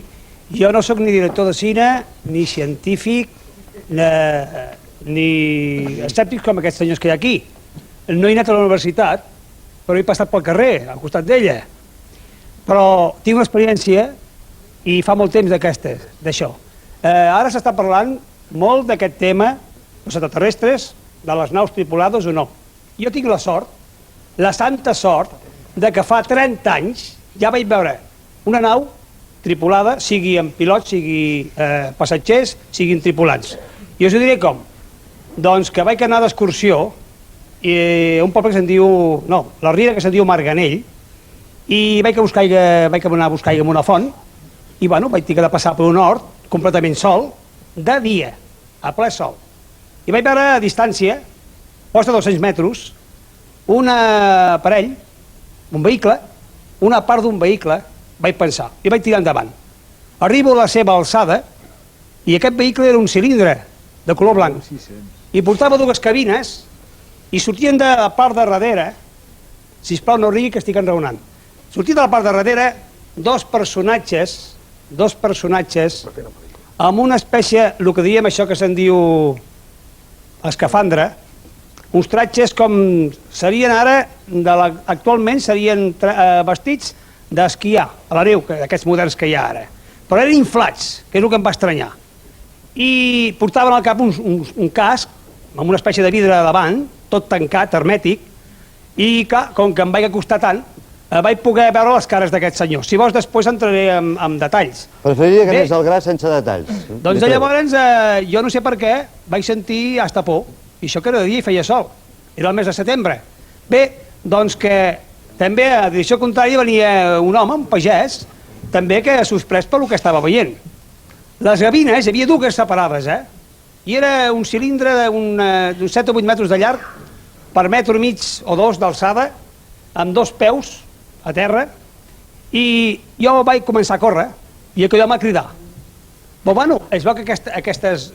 jo no sóc ni director de cine, ni científic, ni escèptic com aquests senyors que hi ha aquí. No he anat a la universitat, però he passat pel carrer, al costat d'ella. Però tinc una experiència i fa molt temps d'això. Ara s'està parlant molt d'aquest tema, els extraterrestres, de les naus tripulades o no. Jo tinc la sort, la santa sort, de que fa 30 anys ja vaig veure una nau tripulada, sigui amb pilots, sigui passatgers, siguin tripulants. I us ho diré com. Doncs que vaig anar d'excursió a un poble que se'n diu... No, la riera que se'n diu Marganell, i vaig anar a buscar aigua en una font, i bueno, vaig haver de passar per un hort completament sol, de dia, a ple sol. I vaig veure a distància, posta 200 metres, un aparell, un vehicle, una part d'un vehicle, vaig pensar, i vaig tirar endavant. Arribo a la seva alçada i aquest vehicle era un cilindre de color blanc i portava dues cabines i sortien de la part de darrere, sisplau no rigui que estic enraonant, sortien de la part de darrere dos personatges amb una espècie, el que diem això que se'n diu escafandra, uns tratges com serien ara, actualment serien vestits d'esquiar a la neu, d'aquests moderns que hi ha ara. Però eren inflats, que és el que em va estranyar. I portaven al cap un casc, amb una espècie de vidre davant, tot tancat, hermètic, i clar, com que em vaig acostar tant, vaig poder veure les cares d'aquests senyors. Si vols, després entraré en detalls. Preferiria que anés al gra sense detalls. Doncs llavors, jo no sé per què, vaig sentir hasta por. I això que era de dia i feia sol. Era el mes de setembre. Bé, doncs que també a direcció contrària venia un home, un pagès, també que sorprès pel que estava veient. Les gavines, hi havia dues separades, i era un cilindre d'uns 7 o 8 metres de llarg per metre i mig o dos d'alçada, amb dos peus a terra, i jo vaig començar a córrer i aquell home a cridar. Però bueno, es veu que aquestes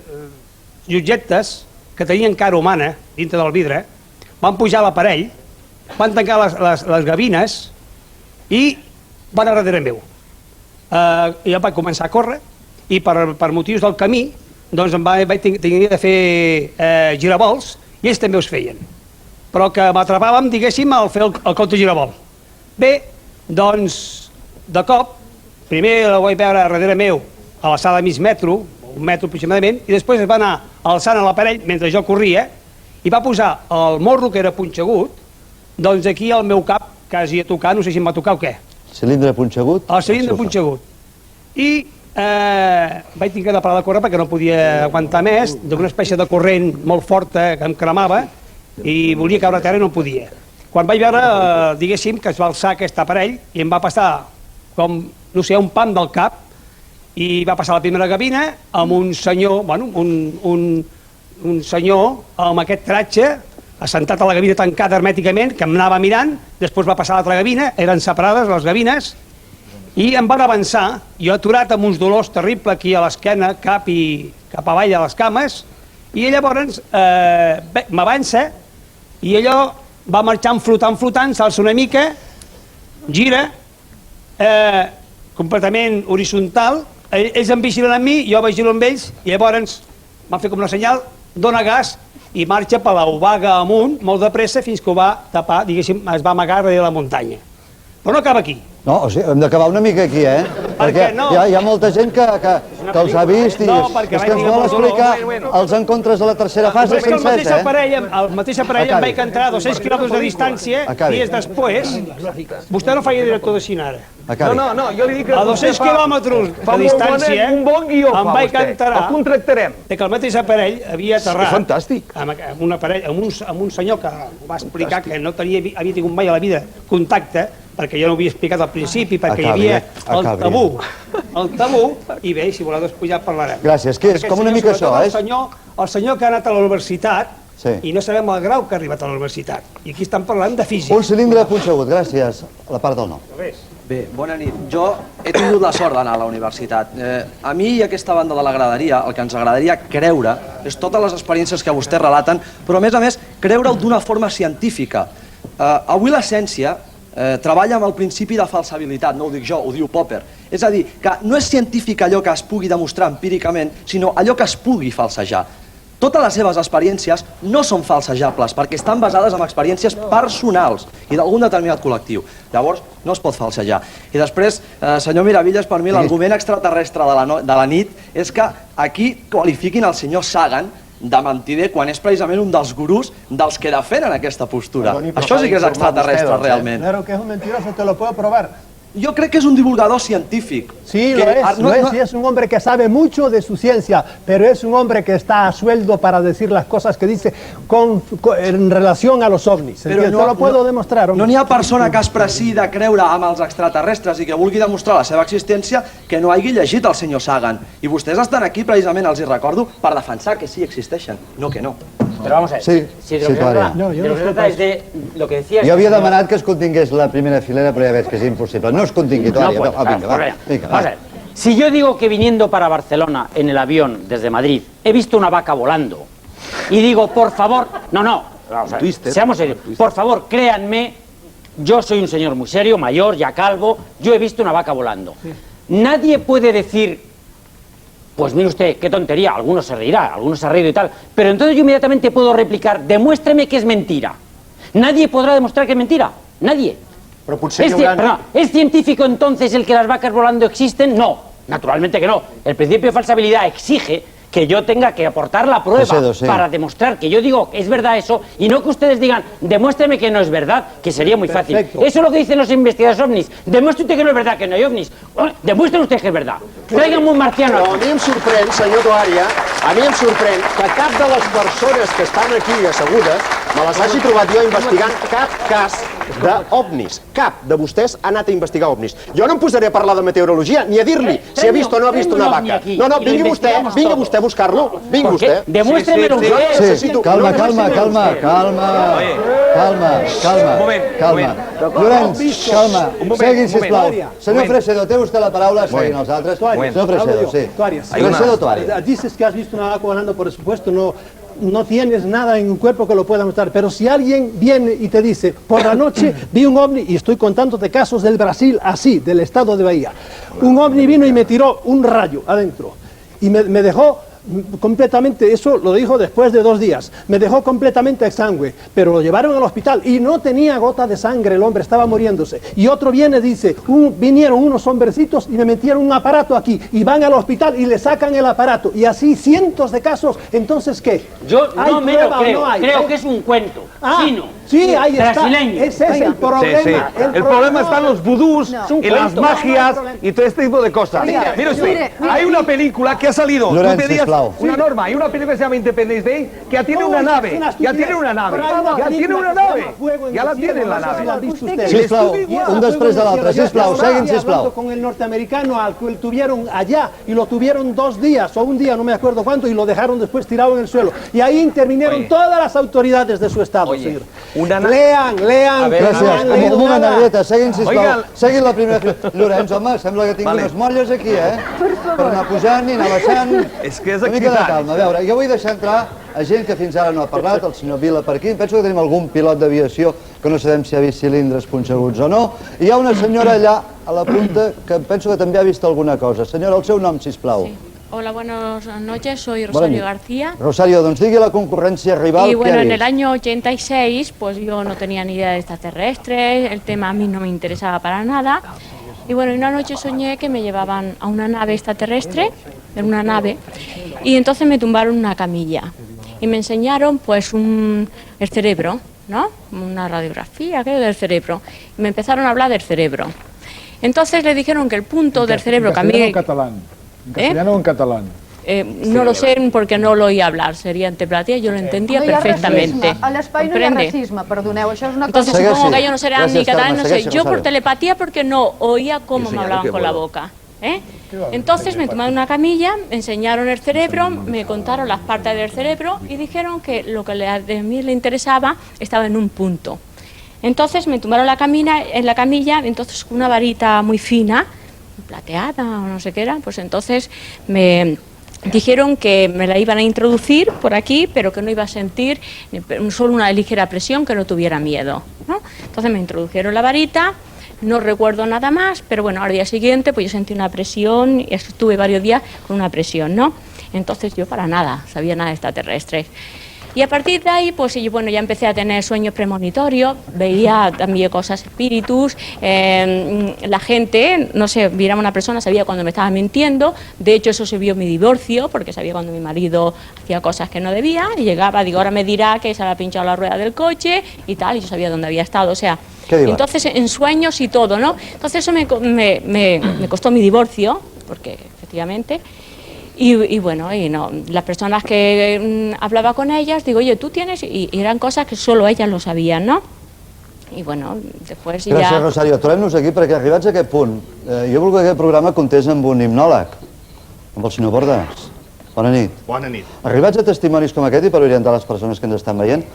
objectes que tenien cara humana dintre del vidre van pujar a l'aparell, van tancar les gavines i van a darrere meu. Jo vaig començar a córrer i per motius del camí doncs vaig tenir de fer giravolts i ells també els feien. Però que m'atrapàvem, diguéssim, al fer el conte giravolt. Bé, doncs, de cop, primer la vaig veure darrere meu a l'alçada de mig metro, un metro aproximadament, i després es va anar alçant a l'aparell mentre jo corria i va posar el morro, que era punxegut, doncs aquí al meu cap, quasi a tocar, no sé si em va tocar o què. Cilindre punxegut? El cilindre punxegut. I vaig tenir de parar de córrer perquè no podia aguantar més, d'una espècie de corrent molt forta que em cremava i volia caure a terra i no podia. Quan vaig veure, diguéssim, que es va alçar aquest aparell i em va passar com, no sé, un pam del cap i va passar a la primera gavina amb un senyor, bueno, un senyor amb aquest tratge assentat a la gavina tancada hermèticament, que em anava mirant, després va passar a l'altra gavina, eren separades les gavines, i em van avançar, jo aturat amb uns dolors terribles aquí a l'esquena, cap avall a les cames, i llavors m'avança i allò va marxant flotant, s'alça una mica, gira, completament horitzontal, ells em vigilen amb mi, jo vigilo amb ells, i llavors m'han fet com una senyal, dona gas i marxa per l'obaga amunt, molt de pressa, fins que ho va tapar, diguéssim, es va amagar darrere la muntanya. Però no acaba aquí. No, o sigui, hem d'acabar una mica aquí, Perquè hi ha molta gent que els ha vist i és que ens vol explicar els encontres de la tercera fase sencers, El mateix aparell em vaig entrar a 200 quilòmetres de distància, dies després, vostè no feia director de cine ara. No, jo li dic que... A 200 quilòmetres de distància, un bon guió em vaig entrar... El contractarem. Que el mateix aparell havia aterrat... És fantàstic. Amb un senyor que va explicar que no havia tingut mai a la vida contacte, perquè jo no ho havia explicat al principi, perquè hi havia el tabú, i bé, si voleu després ja parlarem. Gràcies, que és com una mica això, El senyor que ha anat a la universitat, i no sabem el grau que ha arribat a la universitat, i aquí estan parlant de física. Un cilindre punxegut, gràcies, a la part del no. Bé, bona nit. Jo he tingut la sort d'anar a la universitat. A mi i aquesta banda de la graderia, el que ens agradaria creure és totes les experiències que vostès relaten, però a més, creure-ho d'una forma científica. Avui la ciència treballa amb el principi de falsabilitat, no ho dic jo, ho diu Popper. És a dir, que no és científic allò que es pugui demostrar empíricament, sinó allò que es pugui falsejar. Totes les seves experiències no són falsejables perquè estan basades en experiències personals i d'algun determinat col·lectiu. Llavors, no es pot falsejar. I després, senyor Miravillas, per mi l'argument extraterrestre de la nit és que aquí qualifiquin el senyor Sagan de mentider quan és precisament un dels gurús dels que defenen aquesta postura. Això sí que és extraterrestre, realment. Claro que es un mentiroso, te lo puedo probar. Yo creo que es un divulgador científico. Sí, lo es, y es un hombre que sabe mucho de su ciencia, pero es un hombre que está a sueldo para decir las cosas que dice en relación a los ovnis. Pero no lo puedo demostrar. No n'hi ha persona que es preci de creure amb els extraterrestres i que vulgui demostrar la seva existència que no hagi llegit el senyor Sagan. I vostès estan aquí, precisament, els hi recordo, per defensar que sí existeixen, no que no. Pero vamos a ver, Sí, si de lo que se trata, no, de lo que se trata es de lo que decías... Jo havia demanat que es contingués la primera filera, però ja veig que és impossible. No es contingui, Tuària. Vinga, va. Si yo digo que viniendo para Barcelona en el avión desde Madrid he visto una vaca volando y digo, por favor, no, vamos a ver, seamos serios, por favor, créanme, yo soy un señor muy serio, mayor, ya calvo, yo he visto una vaca volando. Nadie puede decir, pues mire usted, qué tontería, algunos se reirá, algunos se ha reído y tal, pero entonces yo inmediatamente puedo replicar, demuéstreme que es mentira. Nadie podrá demostrar que es mentira, nadie. Però potser hi haurà... ¿Es científico entonces el que las vacas volando existen? No, naturalmente que no. El principio de falsabilidad exige que yo tenga que aportar la prueba para demostrar que yo digo que es verdad eso y no que ustedes digan, demuéstreme que no es verdad, que sería muy fácil. Eso es lo que dicen los investigadores ovnis. Demuestre usted que no es verdad, que no hay ovnis. Demuestre usted que es verdad. Traigan un marciano. Però a mi em sorprèn, senyor Tuària, a mi em sorprèn que cap de les persones que estan aquí assegudes me les hagi trobat jo investigant cap cas d'ovnis. Cap de vostès ha anat a investigar ovnis. Jo no em posaré a parlar de meteorologia ni a dir-li si ha vist o no ha vist una vaca. No, vingui vostè a buscar-lo. Vingui vostè. Demuéstremelo usted. Calma. Llorenç, calma. Seguin, sisplau. Senyor Fresedo, té vostè la paraula, seguin els altres. Senyor Fresedo, sí. Fresedo, Tuària. Dices que has visto una vaca volando, por supuesto, no tienes nada en un cuerpo que lo pueda mostrar, pero si alguien viene y te dice, por la noche vi un ovni, y estoy contándote casos del Brasil, así, del estado de Bahía, un ovni vino y me tiró un rayo adentro, y me dejó completamente, eso lo dijo después de 2 días, me dejó completamente exangüe, pero lo llevaron al hospital y no tenía gota de sangre, el hombre estaba muriéndose. Y otro viene y dice, vinieron unos hombrecitos y me metieron un aparato aquí, y van al hospital y le sacan el aparato, y así cientos de casos. Entonces, ¿qué? Yo no me lo creo, creo que es un cuento chino. Sí, ahí está. Brasileño. Ese es el problema. El problema está en los vudús y las magias y todo este tipo de cosas. Mire usted, hay una película que ha salido, tú pedías una norma, hay una película que se llama Independence Day que ya tiene una nave, ya tiene una nave, ya la tiene la nave. Sisplau, un després de l'altre, sisplau, seguin, sisplau. Con el norteamericano al que tuvieron allá y lo tuvieron 2 días o un día, no me acuerdo cuánto, y lo dejaron después tirado en el suelo. Y ahí intervinieron todas las autoridades de su estado. Lean. Gràcies. Un moment, Arrieta, seguin, sisplau. Seguin la primera fila. Llorenç, home, sembla que tinc unes molles aquí, per anar pujant i anar baixant. És que és una mica de calma. A veure, jo vull deixar entrar a gent que fins ara no ha parlat, el senyor Vila per aquí. Penso que tenim algun pilot d'aviació que no sabem si ha vist cilindres punxeguts o no. I hi ha una senyora allà a la punta que penso que també ha vist alguna cosa. Senyora, el seu nom, sisplau. Hola, buenas noches, soy Rosario García. Rosario, doncs digui la concurrencia rival. Y bueno, en el año 86, pues yo no tenía ni idea de extraterrestres, el tema a mí no me interesaba para nada. Y bueno, una noche soñé que me llevaban a una nave extraterrestre, en una nave, y entonces me tumbaron una camilla y me enseñaron pues el cerebro, ¿no? Una radiografía, creo, del cerebro. Y me empezaron a hablar del cerebro. Entonces le dijeron que el punto del cerebro que a mí... ¿En catalán? ¿En castellano o en catalán? No lo sé porque no lo oía hablar, sería en telepatía, yo lo entendía perfectamente. A l'espai no hi ha racisme, perdoneu, això és una cosa... Entonces supongo que yo no será ni catalán, no sé, yo por telepatía porque no oía cómo me hablaban con la boca. Entonces me tomaron una camilla, me enseñaron el cerebro, me contaron las partes del cerebro y dijeron que lo que a mí le interesaba estaba en un punto. Entonces me tumbaron en la camilla, entonces con una varita muy fina, plateada o no sé qué era, pues entonces me dijeron que me la iban a introducir por aquí, pero que no iba a sentir solo una ligera presión, que no tuviera miedo, ¿no? Entonces me introdujeron la varita, no recuerdo nada más, pero bueno, al día siguiente pues yo sentí una presión y estuve varios días con una presión, ¿no? Entonces yo para nada sabía nada de extraterrestres. Y a partir de ahí, pues bueno, ya empecé a tener sueños premonitorios, veía también cosas, espíritus, la gente, no sé, miraba a una persona, sabía cuando me estaba mintiendo, de hecho eso se vio en mi divorcio, porque sabía cuando mi marido hacía cosas que no debía, y llegaba, digo, ahora me dirá que se había pinchado la rueda del coche y tal, y yo sabía dónde había estado, o sea, entonces en sueños y todo, ¿no? Entonces eso me costó mi divorcio, porque efectivamente... Y bueno, las personas que hablaba con ellas, digo, oye, tú tienes, y eran cosas que solo ellas lo sabían, ¿no? I bueno, després ja... Gràcies, Rosario. Trobem-nos aquí perquè arribats a aquest punt, jo vull que aquest programa comptés amb un himnòleg, amb el senyor Bordes. Bona nit. Bona nit. Arribats a testimonis com aquest, i per orientar les persones que ens estan veient,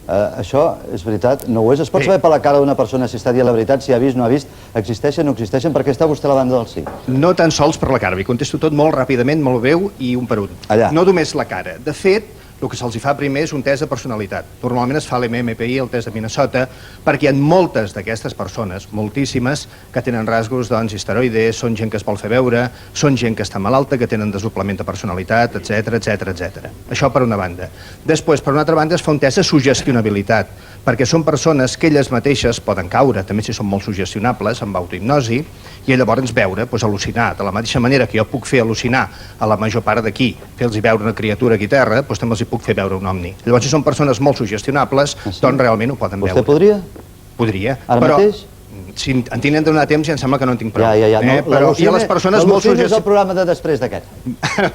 això és veritat, no ho és? Es pot saber per la cara d'una persona si està dient la veritat, si ha vist, no ha vist, existeixen, no existeixen, perquè està vostè a la banda del sí? No tan sols per la cara, vi contesto tot molt ràpidament, molt breu i un per un. Allà. No només la cara. De fet, el que se'ls fa primer és un test de personalitat. Normalment es fa l'MMPI, el test de Minnesota, perquè hi ha moltes d'aquestes persones, moltíssimes, que tenen rasgos histeroides, són gent que es vol fer veure, són gent que està malalta, que tenen desdoblament de personalitat, etc. Això per una banda. Després, per una altra banda, es fa un test de sugestionabilitat, perquè són persones que elles mateixes poden caure, també si són molt sugestionables, amb autohipnosi, i llavors veure, al·lucinar. De la mateixa manera que jo puc fer al·lucinar a la major part d'aquí, fer-los veure una criatura aquí a terra, també els hi puc fer veure un omni. Llavors, si són persones molt sugestionables, doncs realment ho poden veure. Vostè podria? Podria. Ara mateix? Si en tinc de donar temps ja em sembla que no en tinc prou. Ja. Però hi ha les persones molt sugestionables. És el programa de després d'aquest.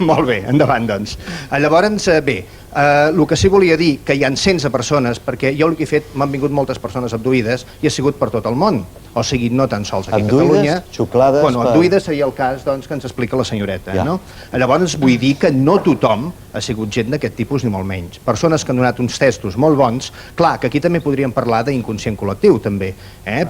Molt bé, endavant, doncs. Llavors, bé, el que sí volia dir, que hi ha cents de persones, perquè jo el que he fet, m'han vingut moltes persones abduïdes i ha sigut per tot el món. O sigui, no tan sols aquí a Catalunya. Abduïdes, xuclades... Bueno, abduïdes seria el cas que ens explica la senyoreta, no? Llavors, vull dir que no tothom ha sigut gent d'aquest tipus, ni molt menys. Persones que han donat uns testos molt bons, clar, que aquí també podríem parlar d'inconscient col·lectiu, també,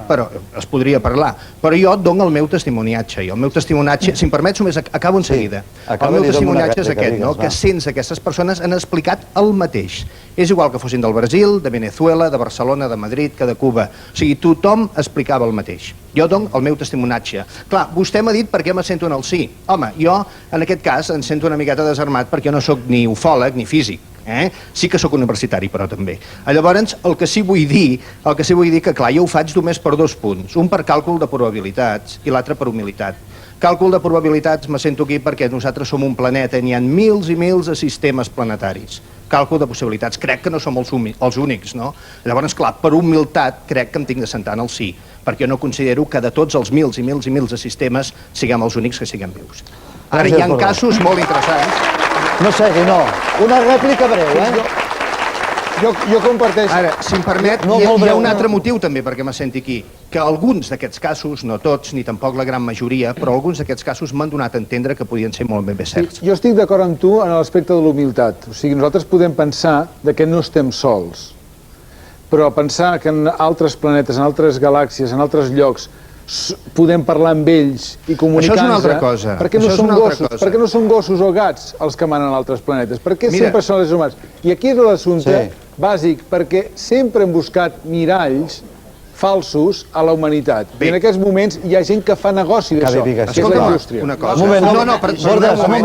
però es podria parlar. Però jo dono el meu testimoniatge, i el meu testimoniatge, si em permets, només acabo en seguida. El meu testimoniatge és aquest, que cents d'aquestes persones han explicat el mateix. És igual que fossin del Brasil, de Venezuela, de Barcelona, de Madrid, que de Cuba. O sigui, tothom explicava el mateix. Jo dono el meu testimoniatge. Clar, vostè m'ha dit per què me sento en el sí. Home, jo, en aquest cas, em sento una miqueta desarmat perquè no sóc ni ufòleg ni físic. Sí que sóc universitari, però també. Llavors, el que sí vull dir que, clar, jo ho faig només per dos punts. Un per càlcul de probabilitats i l'altre per humilitat. Càlcul de probabilitats me sento aquí perquè nosaltres som un planeta i n'hi ha mils i mils de sistemes planetaris. Càlcul de possibilitats, crec que no som els únics, no? Llavors, clar, per humilitat crec que em tinc de sentar en el sí, perquè no considero que de tots els mils i mils i mils de sistemes siguem els únics que siguem vius. Ara, hi ha casos molt interessants. No segui, no. Una rèplica breu, Jo comparteixo. Ara, si em permet, hi ha un altre motiu també perquè me senti aquí, que alguns d'aquests casos, no tots, ni tampoc la gran majoria, però alguns d'aquests casos m'han donat a entendre que podien ser molt ben bé certs. Jo estic d'acord amb tu en l'aspecte de l'humilitat. O sigui, nosaltres podem pensar que no estem sols, però pensar que en altres planetes, en altres galàxies, en altres llocs, podem parlar amb ells i comunicar-nos... Això és una altra cosa. Per què no són gossos o gats els que manen a altres planetes? Per què sempre són els humans? I aquí és l'assumpte bàsic, perquè sempre hem buscat miralls falsos a la humanitat. I en aquests moments hi ha gent que fa negoci d'això, que és la indústria. Un moment,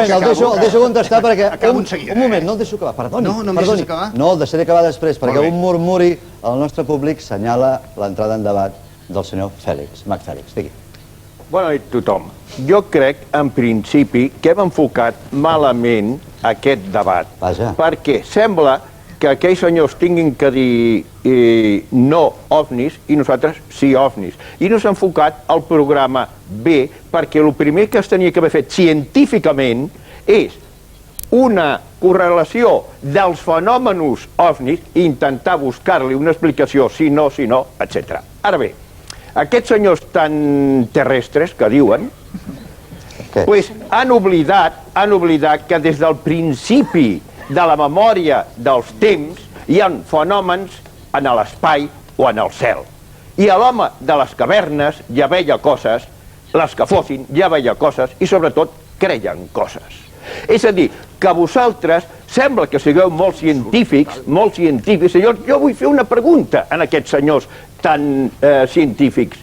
el deixo contestar perquè... Un moment, no el deixo acabar, perdoni. No em deixes acabar? No, el deixaré acabar després, perquè un murmuri al nostre públic senyala l'entrada en debat del senyor Fèlix, Mac Fèlix, digui. Bona nit a tothom. Jo crec, en principi, que hem enfocat malament aquest debat. Vaja. Perquè sembla que aquells senyors tinguin que dir no ovnis i nosaltres sí ovnis. I no s'ha enfocat el programa B, perquè el primer que es tenia que haver fet científicament és una correlació dels fenòmenos ovnis i intentar buscar-li una explicació, si no, etc. Ara bé, aquests senyors tan terrestres que diuen, han oblidat que des del principi de la memòria dels temps hi ha fenòmens en l'espai o en el cel. I a l'home de les cavernes ja veia coses, les que fossin ja veia coses i sobretot creien coses. És a dir, que vosaltres sembla que sigueu molt científics, i jo vull fer una pregunta a aquests senyors tan científics.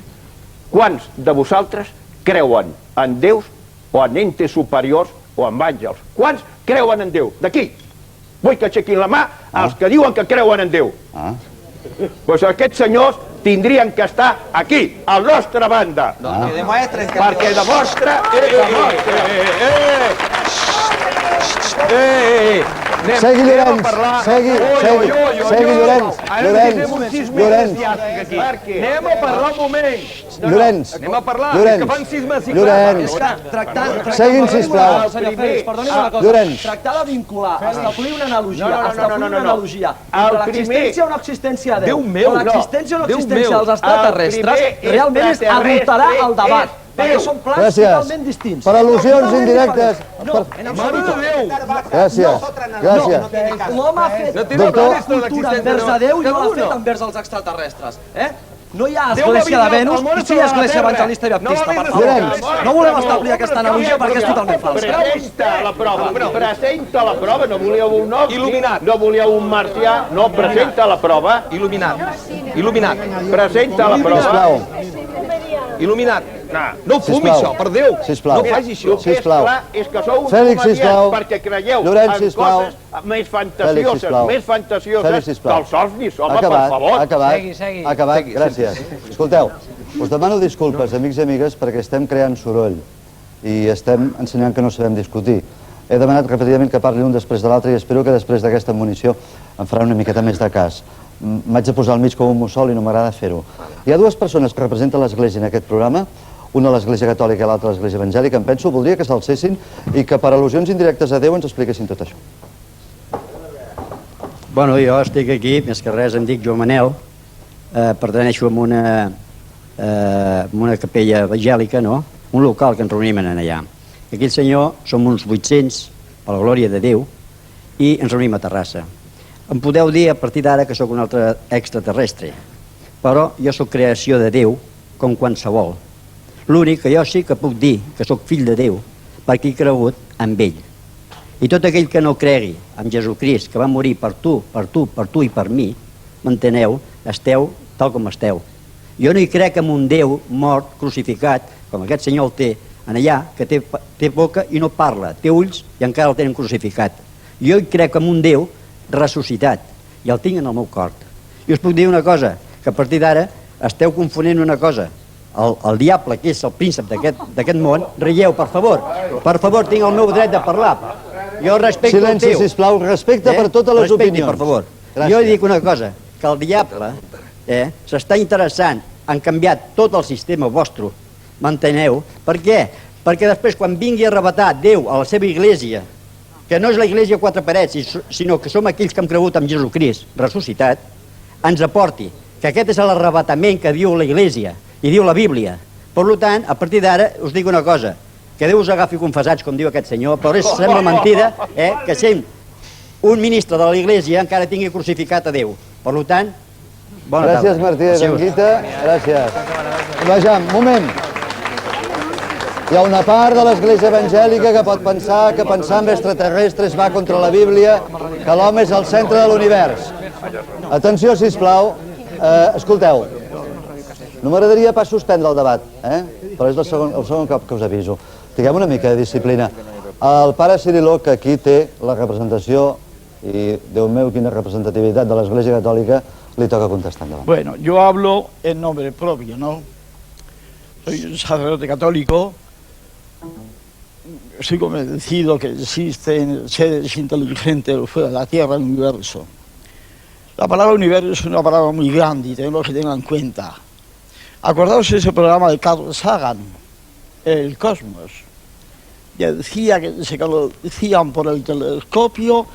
Quants de vosaltres creuen en déus o en entes superiors o en àngels? Quants creuen en Déu? D'aquí. Vull que aixequin la mà els que diuen que creuen en Déu. Doncs aquests senyors tindrien que estar aquí, a la nostra banda. Perquè demostra... Segui, Llorenç, segui, Llorenç. Anem a parlar un moment. Llorenç, Anem a parlar, Llorenç, que fan 6 mesos. Llorenç, segui'm, sisplau. Perdoni'm una cosa, Llorenç. tractar de vincular, establir una analogia entre l'existència o no existència de Déu, o l'existència o no existència dels extraterrestres, realment és adulterar el debat, perquè són plans totalment distints. Per al·lusions indirectes. Mare de Déu! Gràcies, gràcies. L'home ha fet una cultura envers a Déu i no l'ha fet envers els extraterrestres. No hi ha església de Venus i sí hi ha església evangelista i baptista, per favor. No volem establir aquesta analogia perquè és totalment falsa. Presenta la prova, no volíeu un ovni, no volíeu un marcià, no, presenta la prova. Il·luminat. Presenta la prova. Il·luminat. No fumi això, per Déu. No faci això. El que és clar és que sou uns comediants perquè creieu en coses més fantasioses que els ovnis, home, per favor. Acabat, gràcies. Escolteu, us demano disculpes, amics i amigues, perquè estem creant soroll i estem ensenyant que no sabem discutir. He demanat repetidament que parli un després de l'altre i espero que després d'aquesta munició em farà una miqueta més de cas. M'haig de posar al mig com un mussol i no m'agrada fer-ho. Hi ha dues persones que representen l'Església en aquest programa, una a l'Església Catòlica i l'altra a l'Església Evangèlica. Em penso, voldria que s'alcessin i que per al·lusions indirectes a Déu ens expliquessin tot això. Bueno, jo estic aquí, més que res em dic Joan Manel, pertaneixo a una capella evangèlica, no? Un local que ens reunim allà. Aquell senyor som uns 800, per la glòria de Déu, i ens reunim a Terrassa. Em podeu dir a partir d'ara que sóc un altre extraterrestre, però jo sóc creació de Déu com qualsevol. L'únic que jo sí que puc dir que sóc fill de Déu perquè he cregut en ell. I tot aquell que no cregui en Jesucrist, que va morir per tu i per mi, m'enteneu, esteu tal com esteu. Jo no hi crec en un Déu mort, crucificat, com aquest senyor el té allà, que té boca i no parla, té ulls i encara el tenen crucificat. Jo hi crec en un Déu ressuscitat i el tinc en el meu cor. I us puc dir una cosa, que a partir d'ara esteu confonent una cosa. El diable, que és el príncep d'aquest món, reieu, per favor. Per favor, tinc el meu dret de parlar. Jo respecto el teu. Silenci, sisplau, respecte per totes les opinions. Per favor. Jo dic una cosa, que el diable s'està interessant en canviar tot el sistema vostre, m'enteneu? Per què? Perquè després, quan vingui a arrebatar Déu a la seva església, que no és la església a quatre parets, sinó que som aquells que hem cregut en Jesucrist ressuscitat, ens aporti que aquest és l'arrebatament que diu la església i diu la Bíblia. Per tant, a partir d'ara us dic una cosa, que Déu us agafi confessats, com diu aquest senyor, però sembla mentida que sent un ministre de l'església encara tingui crucificat a Déu. Per tant, bona tarda. Gràcies, Martí de Benguita. Gràcies. Vejam, moment. Hi ha una part de l'església evangèlica que pot pensar que pensar en extraterrestres va contra la Bíblia, que l'home és el centre de l'univers. Atenció, sisplau. Escolteu, no m'agradaria pas suspendre el debat, però és el segon cop que us aviso. Tinguem una mica de disciplina. El pare Ciriló, que aquí té la representació, i Déu meu, quina representativitat de l'Església Catòlica, li toca contestar endavant. Bueno, yo hablo en nombre propio, ¿no? Soy un sacerdote católico. Estoy convencido que existen seres inteligentes fuera de la Tierra, en el universo. La palabra universo es una palabra muy grande y tenemos que tenerla en cuenta. Acordaos de ese programa de Carl Sagan, El Cosmos. Ya decía que se conocían por el telescopio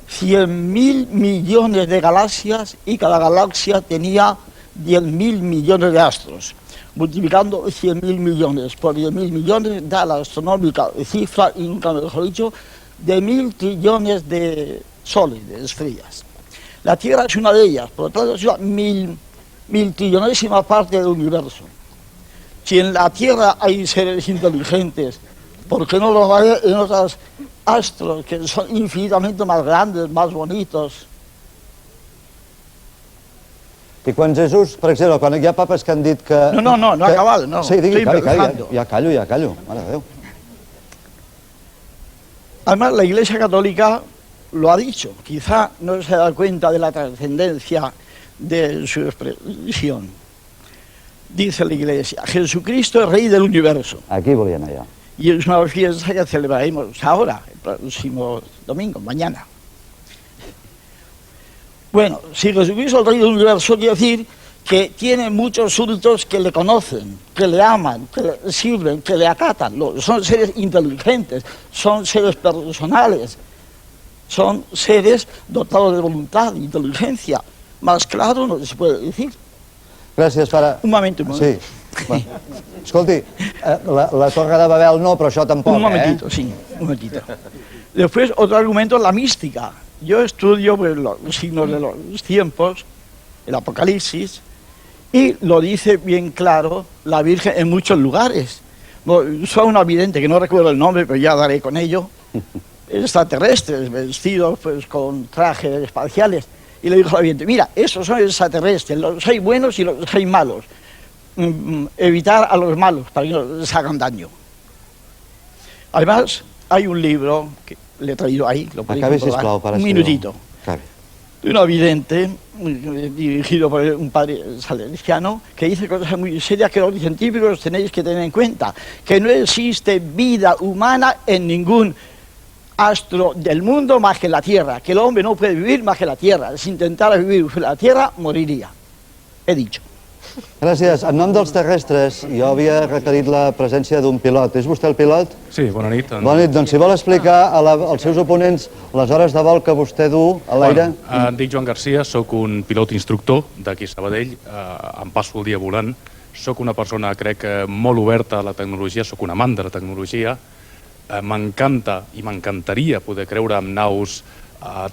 100.000 millones de galaxias y cada galaxia tenía 10.000 millones de astros. Multiplicando 100.000 millones por 10.000 millones da la astronómica cifra, y nunca mejor dicho, de 1.000 trillones de soles, de estrellas. La Tierra es una de ellas, por lo tanto es una mil trillonésima parte del universo. Si en la Tierra hay seres inteligentes, ¿por qué no los hay en otros astros que son infinitamente más grandes, más bonitos? I quan Jesús, per exemple, quan hi ha papes que han dit que... No ha acabado, no. Sí, digui, ja callo, mare de Déu. Además, la Iglesia Católica lo ha dicho, quizá no se da cuenta de la trascendencia de su expresión. Dice la Iglesia, Jesucristo es Rey del universo. Aquí volían allá. Y es una fiesta que celebraremos ahora, el próximo domingo, mañana. Bueno, si Jesucristo es el Rey del universo, quiere decir que tiene muchos súbditos que le conocen, que le aman, que le sirven, que le acatan. Son seres inteligentes, son seres personales, son seres dotados de voluntad, de inteligencia. Más claro no se puede decir. Gràcies, pare. Un momento. Sí. Bueno. Escolti, la Torre de Babel no, però això tampoc, Un momentito, sí, un momentito. Después, otro argumento, la mística. Yo estudio los signos de los tiempos, el Apocalipsis, y lo dice bien claro la Virgen en muchos lugares. Soy una vidente, que no recuerdo el nombre, pero ya daré con ello, extraterrestres, vestidos pues, con trajes espaciales. Y le dijo a la vidente, mira, esos son extraterrestres, los hay buenos y los hay malos. Evitar a los malos para que no les hagan daño. Además, hay un libro que le he traído ahí, lo podéis comprobar, un minutito, de una vidente, dirigido por un padre salesiano, que dice cosas muy serias que los científicos tenéis que tener en cuenta, que no existe vida humana en ningún astro del mundo más que en la Tierra, que el hombre no puede vivir más que en la Tierra, si intentara vivir en la Tierra, moriría. He dicho. Gràcies. En nom dels terrestres, jo havia requerit la presència d'un pilot. És vostè el pilot? Sí, bona nit. Bona nit. Doncs si vol explicar als seus oponents les hores de vol que vostè du a l'aire. Em dic Joan Garcia, sóc un pilot instructor d'aquí a Sabadell, em passo el dia volant. Sóc una persona, crec, molt oberta a la tecnologia, sóc un amant de la tecnologia. M'encanta i m'encantaria poder creure en naus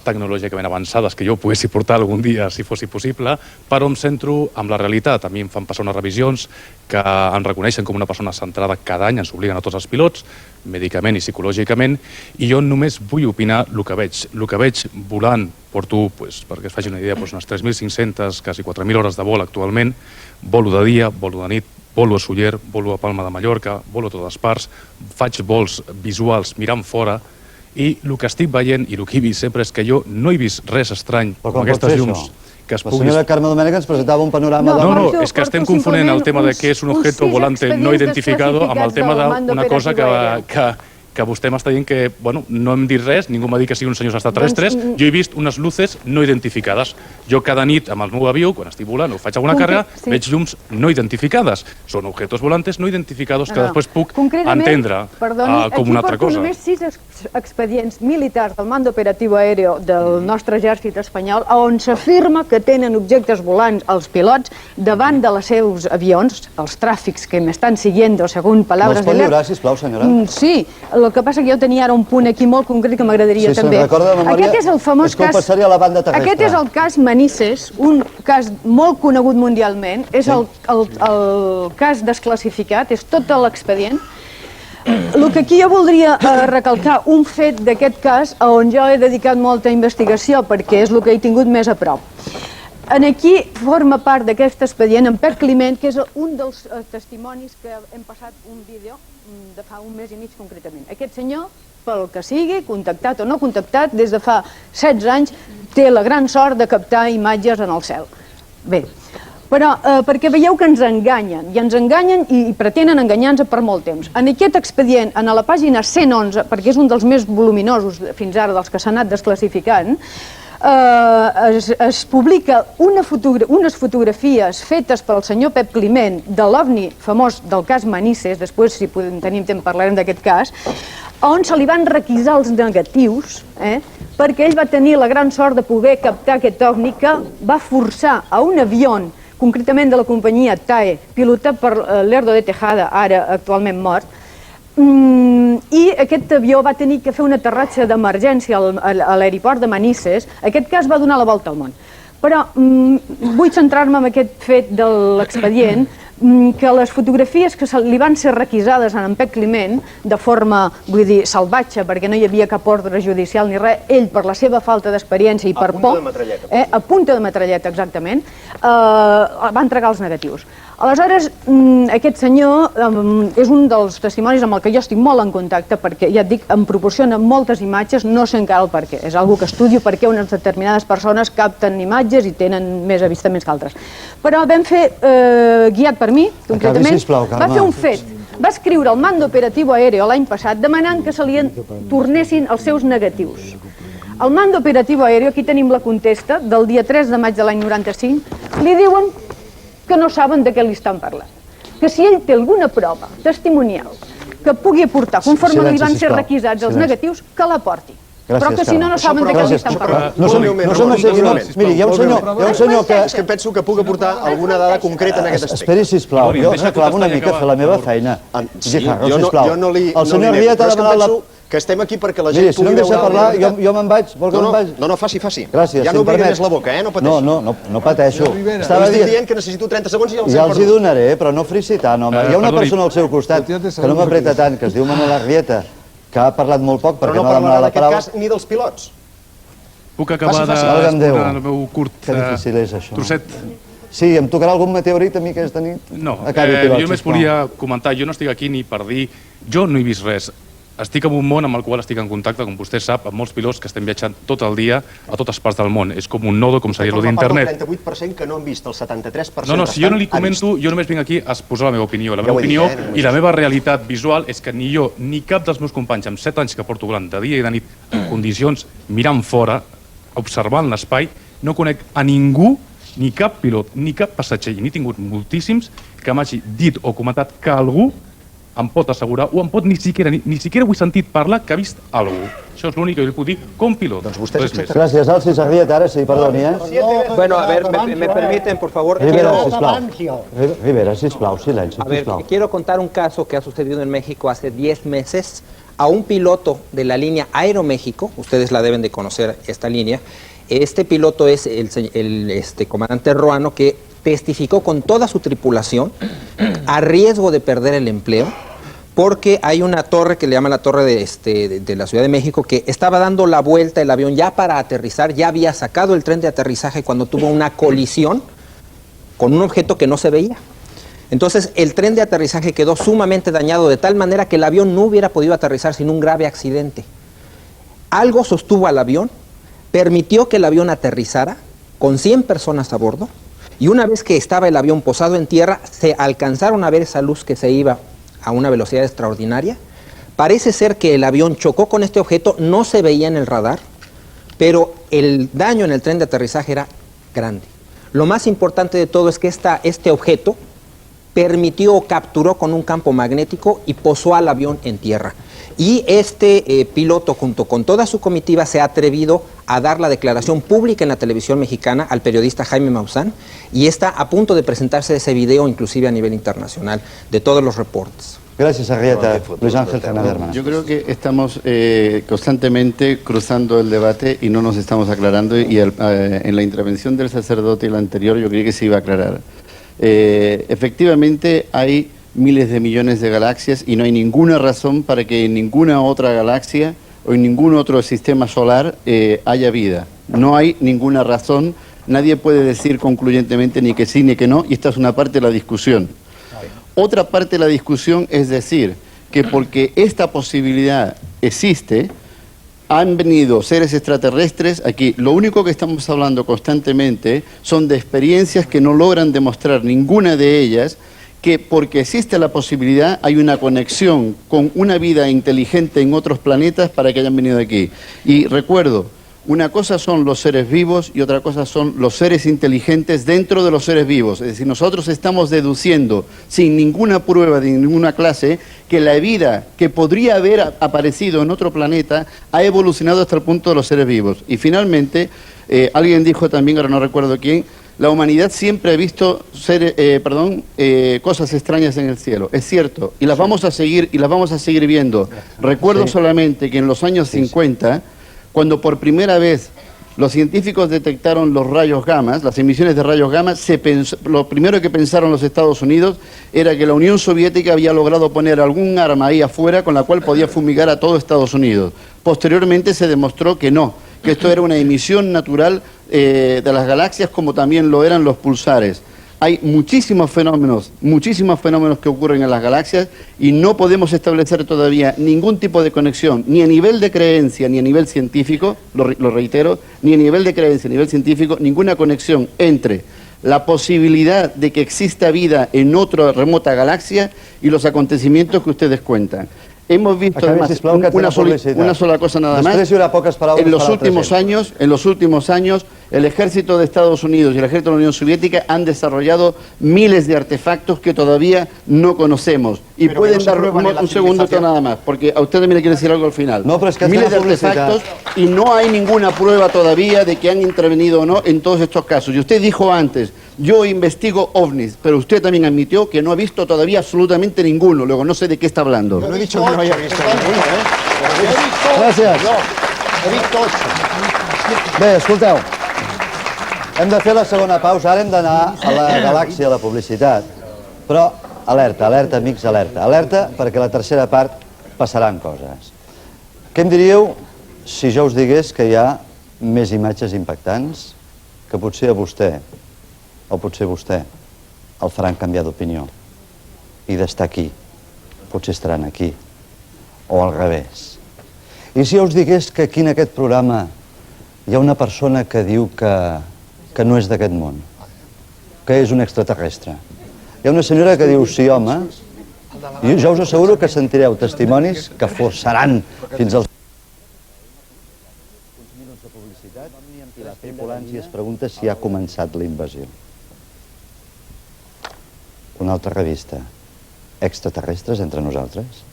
tecnològicament avançades que jo poguessi portar algun dia, si fos possible, però em centro en la realitat. A mi em fan passar unes revisions que em reconeixen com una persona centrada cada any, ens obliguen a tots els pilots, mèdicament i psicològicament, i jo només vull opinar el que veig. El que veig volant, porto, perquè es faci una idea, unes 3.500, quasi 4.000 hores de vol actualment, volo de dia, volo de nit, volo a Sóller, volo a Palma de Mallorca, volo a totes parts, faig vols visuals mirant fora, i el que estic veient i el que he vist sempre és que jo no he vist res estrany com aquestes llums que es puguin... La senyora Carme Domènech ens presentava un panorama... No, és que estem confonent el tema de què és un objeto volante no identificado amb el tema d'una cosa que vostè m'està dient que, bueno, no hem dit res, ningú m'ha dit que siguin uns senyors extraterrestres, jo he vist unes luces no identificades. Jo cada nit amb el meu avió, quan estic volant o faig alguna càrrega, veig llums no identificades. Són objetos volantes no identificados que després puc entendre com una altra cosa. Només 6 expedients militars del Mando Operatiu Aéreo del nostre exèrcit espanyol on s'afirma que tenen objectes volants els pilots davant dels seus avions, els tràfics que m'estan siguiendo, segons paraules de... Me'ls pot lliurar, sisplau, senyora? Sí, el que passa que jo tenia ara un punt aquí molt concret que m'agradaria també. Si se'n recorda de memòria, aquest és el famós és que ho passaré a la banda terrestre. Aquest és el cas Manises, un cas molt conegut mundialment, és el cas desclassificat, és tot l'expedient. El que aquí jo voldria recalcar un fet d'aquest cas on jo he dedicat molta investigació perquè és el que he tingut més a prop. Aquí forma part d'aquest expedient en Pep Climent, que és un dels testimonis que hem passat un vídeo de fa un mes i mig concretament. Aquest senyor, pel que sigui, contactat o no contactat, des de fa 16 anys té la gran sort de captar imatges en el cel. Bé, però perquè veieu que ens enganyen, i ens enganyen i pretenen enganyar-nos per molt temps. En aquest expedient, a la pàgina 111, perquè és un dels més voluminosos fins ara dels que s'han anat desclassificant, es publica unes fotografies fetes pel senyor Pep Climent de l'OVNI famós del cas Manises, després si tenim temps parlarem d'aquest cas, on se li van requisar els negatius, perquè ell va tenir la gran sort de poder captar aquest OVNI que va forçar a un avió, concretament de la companyia TAE, pilotat per Lerdo de Tejada, ara actualment mort, i aquest avió va tenir que fer un aterratge d'emergència a l'aeroport de Manises. Aquest cas va donar la volta al món. Però vull centrar-me en aquest fet de l'expedient, que les fotografies que li van ser requisades a en Pep Climent de forma, vull dir, salvatge, perquè no hi havia cap ordre judicial ni res, ell per la seva falta d'experiència i per por... A punta de metralleta. A punta de metralleta, exactament, va entregar els negatius. Aleshores, aquest senyor és un dels testimonis amb el que jo estic molt en contacte perquè, ja et dic, em proporciona moltes imatges, no sé encara el per què. És una que estudio per què unes determinades persones capten imatges i tenen més avistaments que altres. Però vam fer, guiat per mi, concretament, va fer un fet. Va escriure al Mando Operatiu Aéreo l'any passat demanant que se li tornessin els seus negatius. Al Mando Operatiu Aéreo, aquí tenim la contesta del dia 3 de maig de l'any 95, li diuen que no saben de què li estan parlant. Que si ell té alguna prova testimonial que pugui aportar, conforme li van ser requisats els negatius, que la porti. Però que si no, no saben de què li estan parlant. No som seguidors. Miri, hi ha un senyor que... És que penso que puc aportar alguna dada concreta en aquest aspecte. Esperi, sisplau, jo reclamo una mica fer la meva feina. Jo no li... El senyor Riet ha demanat la... que estem aquí perquè la gent pugui veure... Miri, si no em deixa parlar, jo me'n vaig. Vol que me'n vaig? No, faci. Gràcies, ja no obriré més la boca, no pateixi. No pateixo. Estava dient que necessito 30 segons i els he ja els hi perdut. donaré, però no frissi tant, home. Hi ha una persona al seu costat que no m'apreta tant, que es diu Manuel Arrieta, que ha parlat molt poc perquè no ha demanat la paraula. Però no parlarà en aquest cas ni dels pilots. Puc acabar d'exposar el meu curt trosset? Sí, em tocarà algun meteorit a mi aquesta nit? No, jo només volia comentar, jo no estic aquí ni per dir, jo no he vist res. Estic en un món amb el qual estic en contacte, com vostè sap, amb molts pilots que estem viatjant tot el dia a totes parts del món. És com un nodo, com seria lo d'internet. El 38% que no han vist, el 73% No, si jo no li comento, jo només vinc aquí a exposar la meva opinió. La meva opinió i la meva realitat visual és que ni jo ni cap dels meus companys amb 7 anys que porto volant de dia i de nit en condicions mirant fora, observant l'espai, no conec a ningú, ni cap pilot, ni cap passatger, i n'he tingut moltíssims, que m'hagi dit o comentat que algú em pot assegurar, o em pot ni siquiera ho he sentit parlar, que ha vist algú. Això és l'únic que jo li puc dir com pilot. Gràcies, Alcis Arrieta, ara sí, perdoni, Bueno, a ver, me permiten, por favor. Rivera, sisplau, silenci, A ver, quiero contar un caso que ha sucedido en México hace 10 meses a un piloto de la línea Aeroméxico, ustedes la deben de conocer, esta línea. Este piloto es el comandante Ruano, que testificó con toda su tripulación a riesgo de perder el empleo, porque hay una torre que le llaman la torre de la Ciudad de México, que estaba dando la vuelta el avión ya para aterrizar, ya había sacado el tren de aterrizaje cuando tuvo una colisión con un objeto que no se veía. Entonces el tren de aterrizaje quedó sumamente dañado de tal manera que el avión no hubiera podido aterrizar sin un grave accidente. Algo sostuvo al avión, permitió que el avión aterrizara con 100 personas a bordo, y una vez que estaba el avión posado en tierra, se alcanzaron a ver esa luz que se iba a una velocidad extraordinaria. Parece ser que el avión chocó con este objeto, no se veía en el radar, pero el daño en el tren de aterrizaje era grande. Lo más importante de todo es que este objeto permitió o capturó con un campo magnético y posó al avión en tierra. Y este piloto, junto con toda su comitiva, se ha atrevido a dar la declaración pública en la televisión mexicana al periodista Jaime Maussan, y está a punto de presentarse ese video, inclusive a nivel internacional, de todos los reportes. Gracias, Arrieta. Luis Ángel Fernández. Yo creo que estamos constantemente cruzando el debate y no nos estamos aclarando, y en la intervención del sacerdote y la anterior yo creí que se iba a aclarar. Efectivamente hay miles de millones de galaxias y no hay ninguna razón para que en ninguna otra galaxia o en ningún otro sistema solar haya vida. No hay ninguna razón, nadie puede decir concluyentemente ni que sí ni que no, y esta es una parte de la discusión. Otra parte de la discusión es decir que porque esta posibilidad existe, han venido seres extraterrestres aquí. Lo único que estamos hablando constantemente son de experiencias que no logran demostrar ninguna de ellas que porque existe la posibilidad hay una conexión con una vida inteligente en otros planetas para que hayan venido aquí. Y recuerdo, una cosa son los seres vivos y otra cosa son los seres inteligentes dentro de los seres vivos. Es decir, nosotros estamos deduciendo sin ninguna prueba de ninguna clase que la vida que podría haber aparecido en otro planeta ha evolucionado hasta el punto de los seres vivos. Y finalmente, alguien dijo también, ahora no recuerdo quién, la humanidad siempre ha visto cosas extrañas en el cielo. Es cierto, y las vamos a seguir viendo. Recuerdo solamente que en los años 50, cuando por primera vez los científicos detectaron los rayos gamma, las emisiones de rayos gamma, lo primero que pensaron los Estados Unidos era que la Unión Soviética había logrado poner algún arma ahí afuera con la cual podía fumigar a todo Estados Unidos. Posteriormente se demostró que no, que esto era una emisión natural de las galaxias, como también lo eran los pulsares. Hay muchísimos fenómenos que ocurren en las galaxias y no podemos establecer todavía ningún tipo de conexión, ni a nivel de creencia ni a nivel científico, lo reitero, ni a nivel de creencia ni a nivel científico, ninguna conexión entre la posibilidad de que exista vida en otra remota galaxia y los acontecimientos que ustedes cuentan. Hemos visto además una sola cosa nada más. En los últimos años, el ejército de Estados Unidos y el ejército de la Unión Soviética han desarrollado miles de artefactos que todavía no conocemos. Y pueden dar un segundito nada más, porque a usted también le quiere decir algo al final. Miles de artefactos y no hay ninguna prueba todavía de que han intervenido o no en todos estos casos. Y usted dijo antes, yo investigo ovnis, pero usted también admitió que no ha visto todavía absolutamente ninguno. Luego no sé de qué está hablando. Yo no he dicho que no haya visto ninguno, Gràcies. He vist 8. Bé, escolteu, hem de fer la segona pausa, ara hem d'anar a la galàxia, a la publicitat, però alerta, alerta, amics, alerta. Alerta perquè a la tercera part passaran coses. Què em diríeu si jo us digués que hi ha més imatges impactants que potser a vostè, o potser vostè, el faran canviar d'opinió i d'estar aquí, potser estaran aquí, o al revés. I si jo us digués que aquí en aquest programa hi ha una persona que diu que no és d'aquest món, que és un extraterrestre. Hi ha una senyora que diu sí, home, i jo us asseguro que sentireu testimonis que forçaran fins als... Uns minuts de publicitat i les tripulants i es pregunta si ha començat la invasió. Una altra revista, extraterrestres entre nosaltres,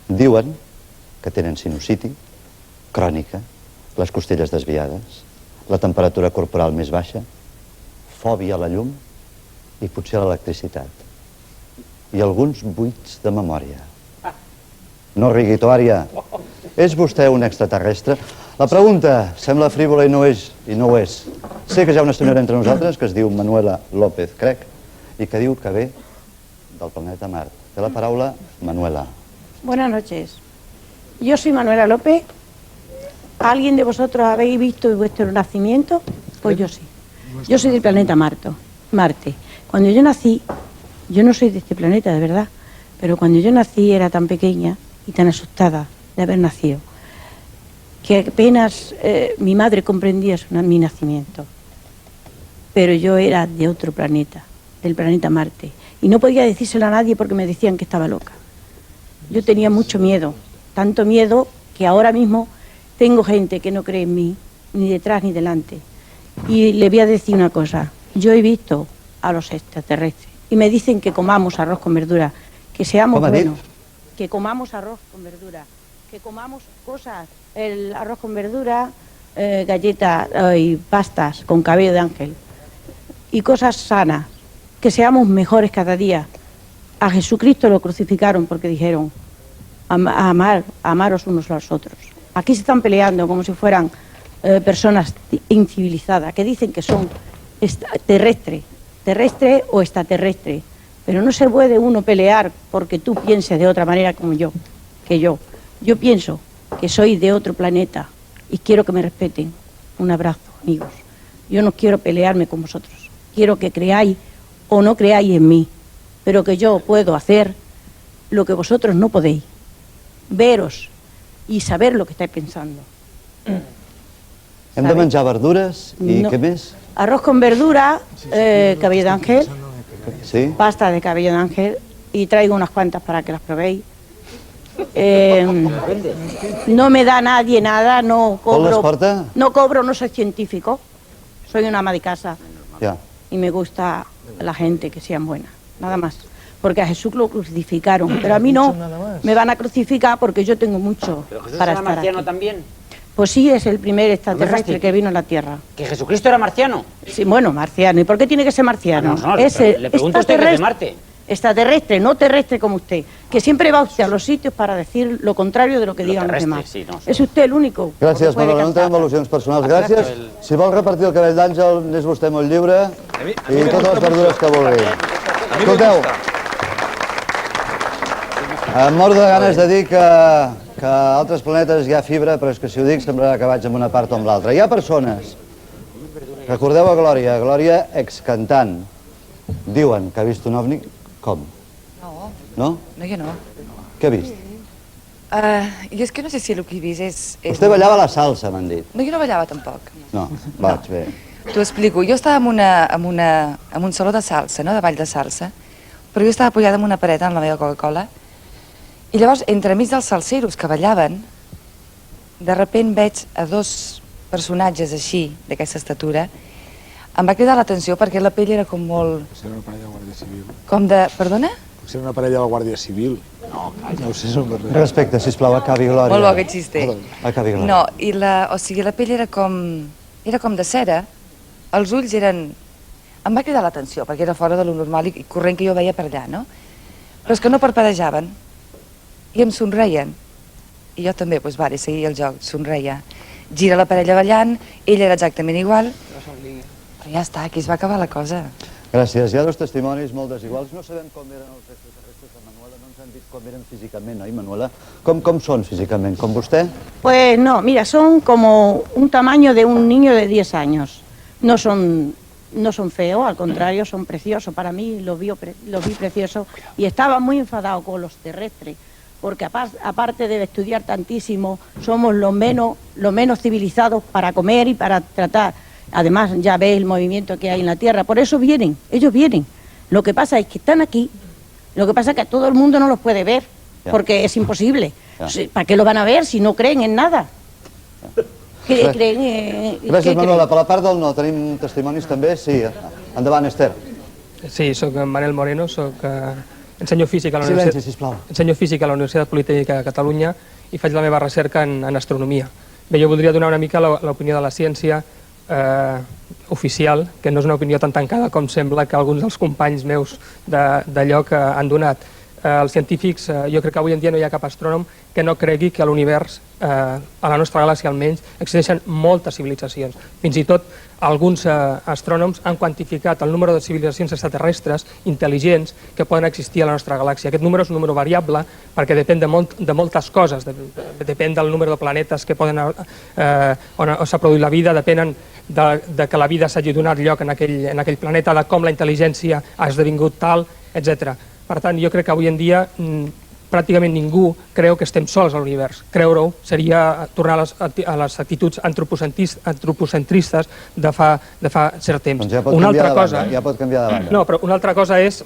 diuen que tenen sinusitis, crònica, les costelles desviades, la temperatura corporal més baixa, fòbia a la llum i potser a l'electricitat. I alguns buits de memòria. No rigui, Toària. És vostè un extraterrestre? La pregunta sembla frívola i no ho és. Sé que hi ha una senyora entre nosaltres que es diu Manuela López, crec, y que diu que ve del planeta Mart. Té la paraula, Manuela. Buenas noches. Yo soy Manuela López. ¿Alguien de vosotros habéis visto vuestro nacimiento? Pues yo sí. Yo soy del planeta Marte. Cuando yo nací, yo no soy de este planeta, de verdad, pero cuando yo nací era tan pequeña y tan asustada de haber nacido, que apenas mi madre comprendía mi nacimiento. Pero yo era de otro planeta, del planeta Marte, y no podía decírselo a nadie porque me decían que estaba loca. Yo tenía mucho miedo, tanto miedo que ahora mismo tengo gente que no cree en mí, ni detrás ni delante. Y le voy a decir una cosa, yo he visto a los extraterrestres y me dicen que comamos arroz con verdura, que seamos buenos, que comamos arroz con verdura, que comamos cosas, el arroz con verdura, galletas y pastas con cabello de ángel y cosas sanas, que seamos mejores cada día. A Jesucristo lo crucificaron porque dijeron amaros unos a los otros. Aquí se están peleando como si fueran personas incivilizadas, que dicen que son terrestre o extraterrestre, pero no se puede uno pelear porque tú pienses de otra manera como yo, Yo pienso que soy de otro planeta y quiero que me respeten. Un abrazo, amigos. Yo no quiero pelearme con vosotros. Quiero que creáis o no creáis en mí, pero que yo puedo hacer lo que vosotros no podéis. Veros y saber lo que estáis pensando. Hem de menjar verdures i què més? Arroz con verdura, cabello de ángel, ¿Sí? pasta de cabello de ángel y traigo unas cuantas para que las probéis. No me da nadie nada, no cobro, no soy científico, soy una ama de casa y me gusta la gente que sean buenas, nada más. Porque a Jesús lo crucificaron, pero a mí no, me van a crucificar porque yo tengo mucho para estar marciano aquí. También? Pues sí, es el primer extraterrestre que vino a la Tierra. ¿Que Jesucristo era marciano? Sí, bueno, marciano. ¿Y por qué tiene que ser marciano? Le pregunto a usted que es de Marte. Extraterrestre, no terrestre como usted, que siempre va usted a los sitios para decir lo contrario de lo que digan los demás. Sí, no, és usted el único. Gràcies, Manolo, no tenim al·lusions personals. Gràcies. Si vol repartir el cabell d'àngel, n'és vostè molt lliure i totes les verdures que vulgui. Escolteu, em mor de ganes de dir que a altres planetes hi ha fibra, però és que si ho dic semblarà que vaig amb una part o amb l'altra. Hi ha persones, recordeu a Glòria, excantant, diuen que ha vist un ovni. Com? No. No? No, yo no. Què ha vist? Jo és que no sé si el que he vist és... Vostè ballava la salsa, m'han dit. No, jo no ballava tampoc. No, vaig bé. T'ho explico. Jo estava en un saló de salsa, no?, de ball de salsa, però jo estava pujada en una paret amb la meva Coca-Cola I llavors, entremig dels salseros que ballaven, de sobte veig a dos personatges així, d'aquesta estatura, em va cridar l'atenció perquè la pell era com molt... Potser era una parella de la Guàrdia Civil. Com de... Perdona? Potser era una parella de la Guàrdia Civil. No, no ho sé, són de res. Respecte, sisplau, acabi, Glòria. Molt bo aquest xiste. Acabi, Glòria. No, i o sigui, la pell era com de cera, els ulls eren... Em va cridar l'atenció, perquè era fora de lo normal i corrent que jo veia per allà, no? Però és que no parpadejaven i em somreien. I jo també, doncs, vale, seguia el joc, somreia. Gira la parella ballant, ell era exactament igual, però ja està, aquí es va acabar la cosa. Gràcies. Hi ha dos testimonis molt desiguals. No sabem com eren els extraterrestres de Manuela, no ens han dit com eren físicament, oi, Manuela? Com són físicament? ¿Com vostè? Pues no, mira, son como un tamaño de un niño de 10 años. No son feos, al contrario, son preciosos. Para mí los vi preciosos y estaba muy enfadado con los terrestres, porque aparte de estudiar tantísimo, somos los menos civilizados para comer y para tratar. Además, ya ve el movimiento que hay en la Tierra, por eso vienen, ellos vienen. Lo que pasa es que están aquí, lo que pasa es que todo el mundo no los puede ver, porque es imposible. ¿Para qué lo van a ver si no creen en nada? Gràcies, Manuela. Per la part del no, tenim testimonis també? Sí, endavant, Esther. Sí, soc Manel Moreno, ensenyo física a la Silenci, sisplau. Ensenyo física a la Universitat Politècnica de Catalunya i faig la meva recerca en astronomia. Bé, jo voldria donar una mica l'opinió de la ciència oficial, que no és una opinió tan tancada com sembla que alguns dels companys meus d'allò que han donat. Els científics, jo crec que avui en dia no hi ha cap astrònom que no cregui que a l'univers, a la nostra galàxia almenys, existeixen moltes civilitzacions. Fins i tot alguns astrònoms han quantificat el número de civilitzacions extraterrestres intel·ligents que poden existir a la nostra galàxia. Aquest número és un número variable perquè depèn de moltes coses, depèn del número de planetes que poden on s'ha produït la vida, depenen de que la vida s'hagi donat lloc en aquell planeta, de com la intel·ligència ha esdevingut tal, etc. Per tant, jo crec que avui en dia pràcticament ningú creu que estem sols a l'univers. Creure-ho seria tornar a les actituds antropocentristes de fa cert temps. Doncs ja pot canviar de banda. No, però una altra cosa és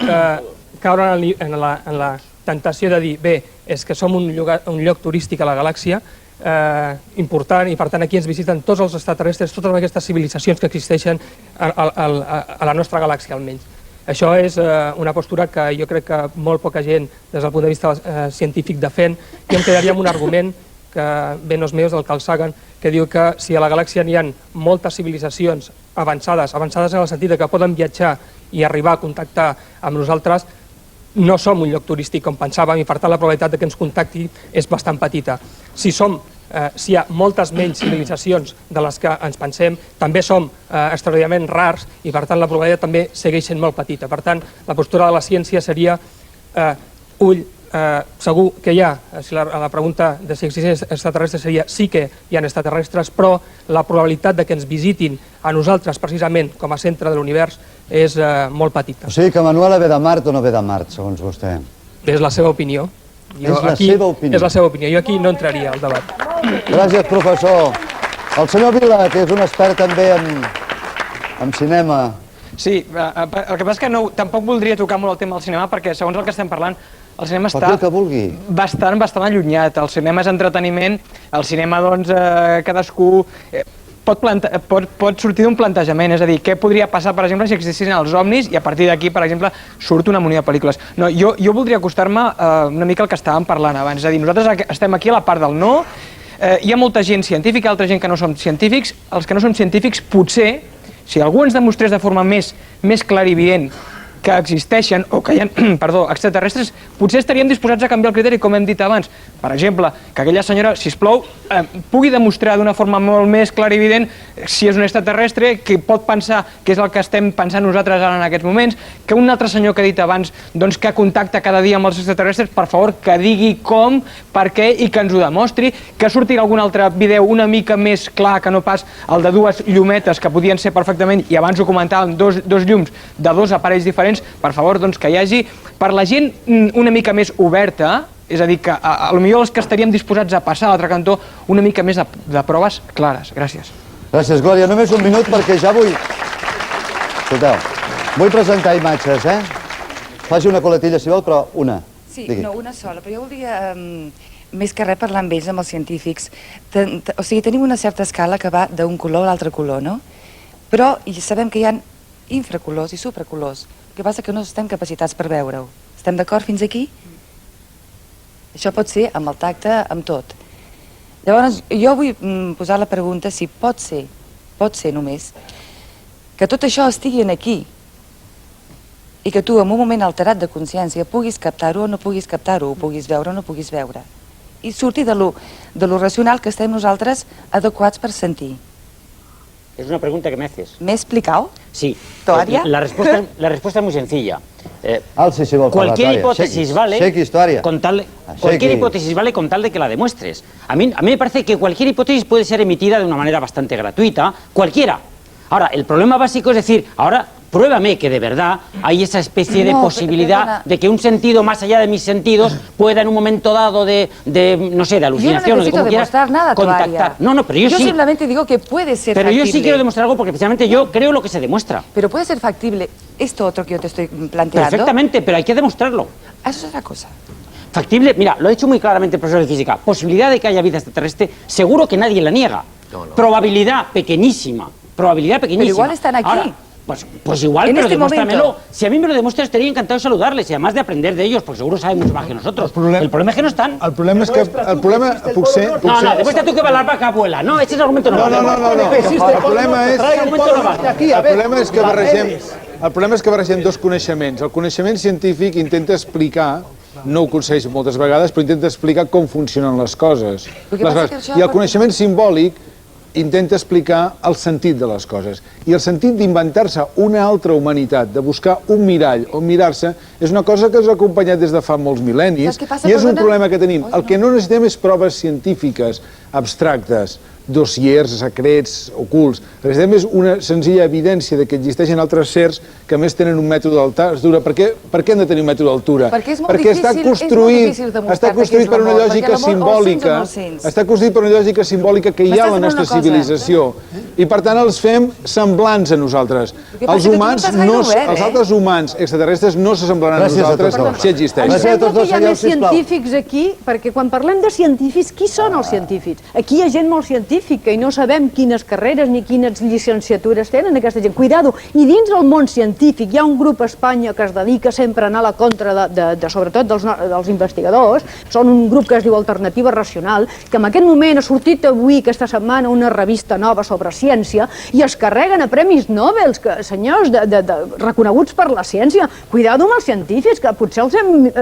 caure en la tentació de dir, bé, és que som un lloc turístic a la galàxia important i per tant aquí ens visiten tots els extraterrestres, totes aquestes civilitzacions que existeixen a la nostra galàxia almenys. Això és una postura que jo crec que molt poca gent des del punt de vista científic defèn. Jo em quedaria amb un argument que ve no és meu, del Carl Sagan, que diu que si a la galàxia n'hi ha moltes civilitzacions avançades en el sentit que poden viatjar i arribar a contactar amb nosaltres, no som un lloc turístic com pensàvem i per tant la probabilitat que ens contacti és bastant petita. Si hi ha moltes menys civilitzacions de les que ens pensem, també som extraordinàriament rars i per tant la probabilitat també segueix sent molt petita. Per tant, la postura de la ciència seria segur que hi ha, la pregunta de si existeixen extraterrestres seria sí que hi ha extraterrestres, però la probabilitat de que ens visitin a nosaltres precisament com a centre de l'univers és molt petita. O sigui que Manuela ve de Mart o no ve de Mart, segons vostè? És la seva opinió. És la seva opinió. És la seva opinió. Jo aquí no entraria al debat. Gràcies, professor. El senyor Vila, que és un expert també en cinema. Sí, el que passa és que tampoc voldria tocar molt el tema del cinema perquè segons el que estem parlant el cinema està bastant allunyat. El cinema és entreteniment, el cinema doncs cadascú pot sortir d'un plantejament, és a dir, què podria passar, per exemple, si existissin els ovnis i a partir d'aquí, per exemple, surt una munió de pel·lícules. No, jo voldria acostar-me una mica al que estàvem parlant abans, és a dir, nosaltres estem aquí a la part del no, hi ha molta gent científica, altra gent que no som científics, els que no som científics potser, si algú ens demostrés de forma més clarivident que existeixen o que hi ha extraterrestres, potser estaríem disposats a canviar el criteri, com hem dit abans. Per exemple, que aquella senyora, sisplau, pugui demostrar d'una forma molt més clarivident si és un extraterrestre, que pot pensar que és el que estem pensant nosaltres ara en aquests moments, que un altre senyor que ha dit abans que contacta cada dia amb els extraterrestres, per favor, que digui com, per què i que ens ho demostri, que surti algun altre vídeo una mica més clar que no pas el de dues llumetes que podien ser perfectament, i abans ho comentàvem, dos llums de dos aparells diferents. Per favor, doncs, que hi hagi, per la gent una mica més oberta, és a dir, que potser els que estaríem disposats a passar a l'altre cantó una mica més de proves clares. Gràcies. Gràcies, Glòria. Només un minut perquè ja vull... Escolteu, vull presentar imatges, Faci una coletilla, si vol, però una. Sí, no, una sola, però jo volia, més que res, parlar amb ells, amb els científics. O sigui, tenim una certa escala que va d'un color a l'altre color, no? Però sabem que hi ha infracolors i supracolors. El que passa que no estem capacitats per veure-ho. Estem d'acord fins aquí? Això pot ser amb el tacte, amb tot. Llavors, jo vull posar la pregunta si pot ser només, que tot això estigui aquí i que tu, en un moment alterat de consciència, puguis captar-ho o no puguis captar-ho, ho puguis veure o no puguis veure. I surti de lo racional que estem nosaltres adequats per sentir. Es una pregunta que me haces. ¿Me he explicado? Sí. ¿Todavía? La respuesta es muy sencilla. Cualquier hipótesis vale con tal de que la demuestres. A mí me parece que cualquier hipótesis puede ser emitida de una manera bastante gratuita, cualquiera. Ahora, el problema básico es decir, ahora pruébame que de verdad hay esa especie de posibilidad de que un sentido más allá de mis sentidos pueda en un momento dado de no sé, de alucinación o de como quieras, contactar. No, pero yo sí. Yo simplemente digo que puede ser Pero factible. yo sí quiero demostrar algo porque precisamente yo creo lo que se demuestra. Pero puede ser factible esto otro que yo te estoy planteando. Perfectamente, pero hay que demostrarlo. Eso es otra cosa. Factible, mira, lo ha dicho muy claramente el profesor de física. Posibilidad de que haya vida extraterrestre, seguro que nadie la niega. Probabilidad pequeñísima. Probabilidad pequeñísima. Pero igual están aquí. Ahora, pues igual, en pero este demuéstramelo. momento. Si a mí me lo demuestras, estaría encantado de saludarles y además de aprender de ellos, porque seguro saben mucho más que nosotros. El problema es que no están. El problema és que... El problema... No, demuestra tú que va la vaca abuela. No, ese es el argumento no vale. El problema és que barregem dos coneixements. El coneixement científic intenta explicar, no ho aconsegueix moltes vegades, però intenta explicar com funcionen les coses. I el coneixement simbòlic intenta explicar el sentit de les coses. I el sentit d'inventar-se una altra humanitat, de buscar un mirall on mirar-se, és una cosa que ens ha acompanyat des de fa molts mil·lennis i és un problema que tenim. El que no necessitem és proves científiques abstractes, dossiers, secrets, ocults. El que necessitem és una senzilla evidència que existeixen altres certs que a més tenen un mètode d'altura. Per què hem de tenir un mètode d'altura? Perquè està construït per una lògica simbòlica. Està construït per una lògica simbòlica que hi ha a la nostra civilització. I per tant els fem semblants a nosaltres. Els altres humans extraterrestres no s'assemblaran a nosaltres si existeixen. Em sembla que hi ha més científics aquí, perquè quan parlem de científics, qui són els científics? Aquí hi ha gent molt científica i no sabem quines carreres ni quines llicenciatures tenen aquesta gent. Cuidado, i dins del món científic hi ha un grup a Espanya que es dedica sempre a anar a la contra sobretot dels investigadors. Són un grup que es diu Alternativa Racional, que en aquest moment ha sortit avui, aquesta setmana, una revista nova sobre ciència i es carreguen a premis Nobel, senyors reconeguts per la ciència. Cuidado amb els científics, que potser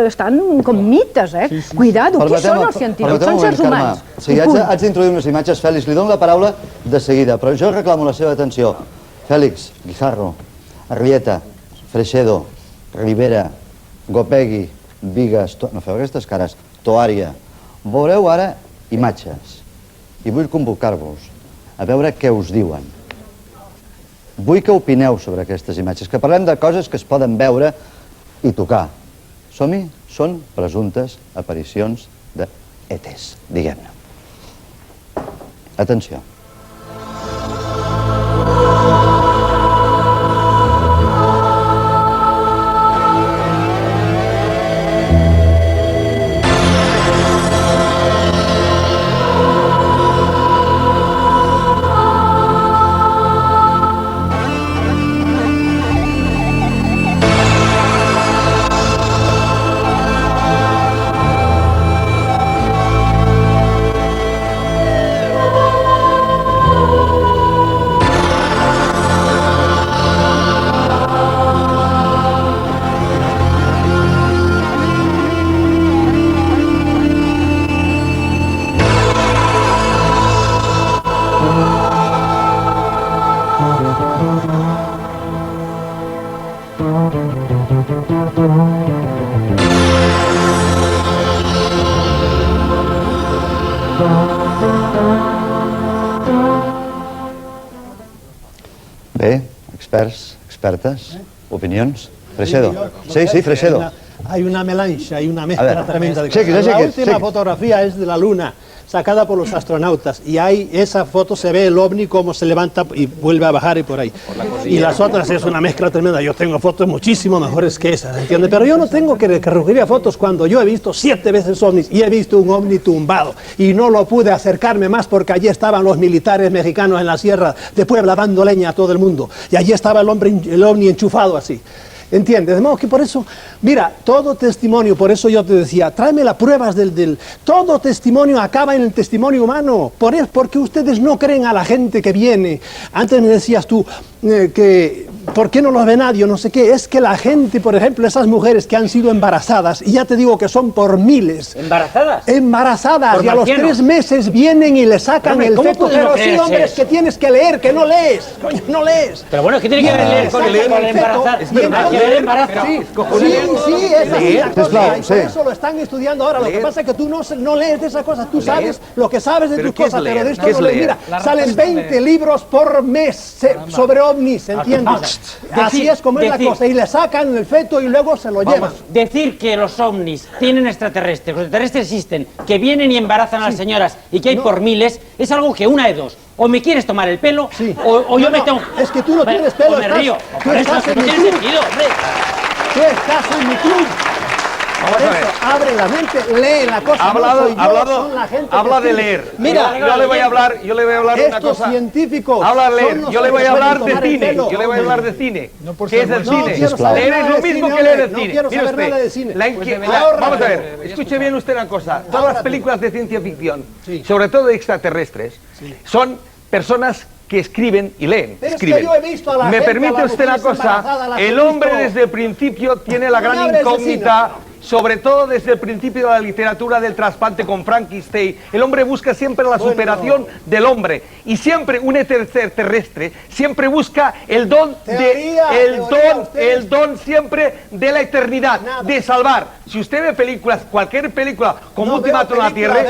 estan com mites, eh? Cuidado, qui són els científics? Són sers humans. Sí, haig d'introduir unes imatges, Fèlix, li dono la paraula de seguida, però jo reclamo la seva atenció. Fèlix, Guijarro, Arrieta, Freixedo, Rivera, Gopegui, Vigues, no feu aquestes cares, Toària. Veureu ara imatges i vull convocar-vos a veure què us diuen. Vull que opineu sobre aquestes imatges, que parlem de coses que es poden veure i tocar. Som-hi? Són presumptes aparicions d'ETs, diguem-ne. Atenció. Bé, experts, expertes, opinions. Freixedo. Sí, sí, Freixedo. Hay una melange, hay una mezcla tremenda de cosas. La última fotografía es de la Luna. sacada por los astronautas. Y ahí esa foto se ve el ovni como se levanta y vuelve a bajar y por ahí. Y las otras es una mezcla tremenda. Yo tengo fotos muchísimo mejores que esas, ¿entiendes? Pero yo no tengo que recurrir a fotos cuando yo he visto 7 veces ovnis y he visto un ovni tumbado. Y no lo pude acercarme más porque allí estaban los militares mexicanos en la sierra de Puebla dando leña a todo el mundo. Y allí estaba el ovni enchufado así. ¿Entiendes? De modo que por eso, mira, todo testimonio, por eso yo te decía, tráeme las pruebas todo testimonio acaba en el testimonio humano. Porque ustedes no creen a la gente que viene. Antes me decías tú que, ¿por qué no los ve nadie? No sé qué. Es que la gente, por ejemplo, esas mujeres que han sido embarazadas, y ya te digo que son por miles. ¿Embarazadas? Embarazadas, y a los 3 meses vienen y le sacan el feto. Pero sí, hombre, es que tienes que leer, que no lees. Coño, no lees. Pero bueno, ¿qué tiene que ver leer con el embarazar? Sí, esa es la cosa, y por eso lo están estudiando ahora. Lo que pasa es que tú no lees de esas cosas, tú sabes lo que sabes de tus cosas, pero de esto no lees. Mira, salen 20 libros por mes sobre ovnis, ¿entiendes? Así es como es la cosa, y le sacan el feto y luego se lo llevan. Decir que los ovnis tienen extraterrestres, los extraterrestres existen, que vienen y embarazan a las señoras y que hay por miles, es algo que una de dos. O me quieres tomar el pelo, o yo me tengo... Es que tú no tienes pelo, o me río. Tú estás en mi club. Tú estás en mi club. Por eso, abre la mente, lee la cosa. Habla de leer. Mira, yo le voy a hablar una cosa. Estos científicos. Habla de leer. Yo le voy a hablar de cine. Yo le voy a hablar de cine. ¿Qué es el cine? Leer es lo mismo que leer el cine. No quiero saber nada de cine. Vamos a ver, escuche bien usted una cosa. Todas las películas de ciencia ficción, sobre todo de extraterrestres, son personas que escriben y leen. Escriben. ¿Me permite usted una cosa? El hombre desde el principio tiene la gran incógnita, sobre todo desde el principio de la literatura del trasplante con Frankenstein. El hombre busca siempre la superación del hombre, y siempre un extraterrestre siempre busca el don siempre de la eternidad, de salvar. Si usted ve películas, cualquier película como Ultimátum a la Tierra,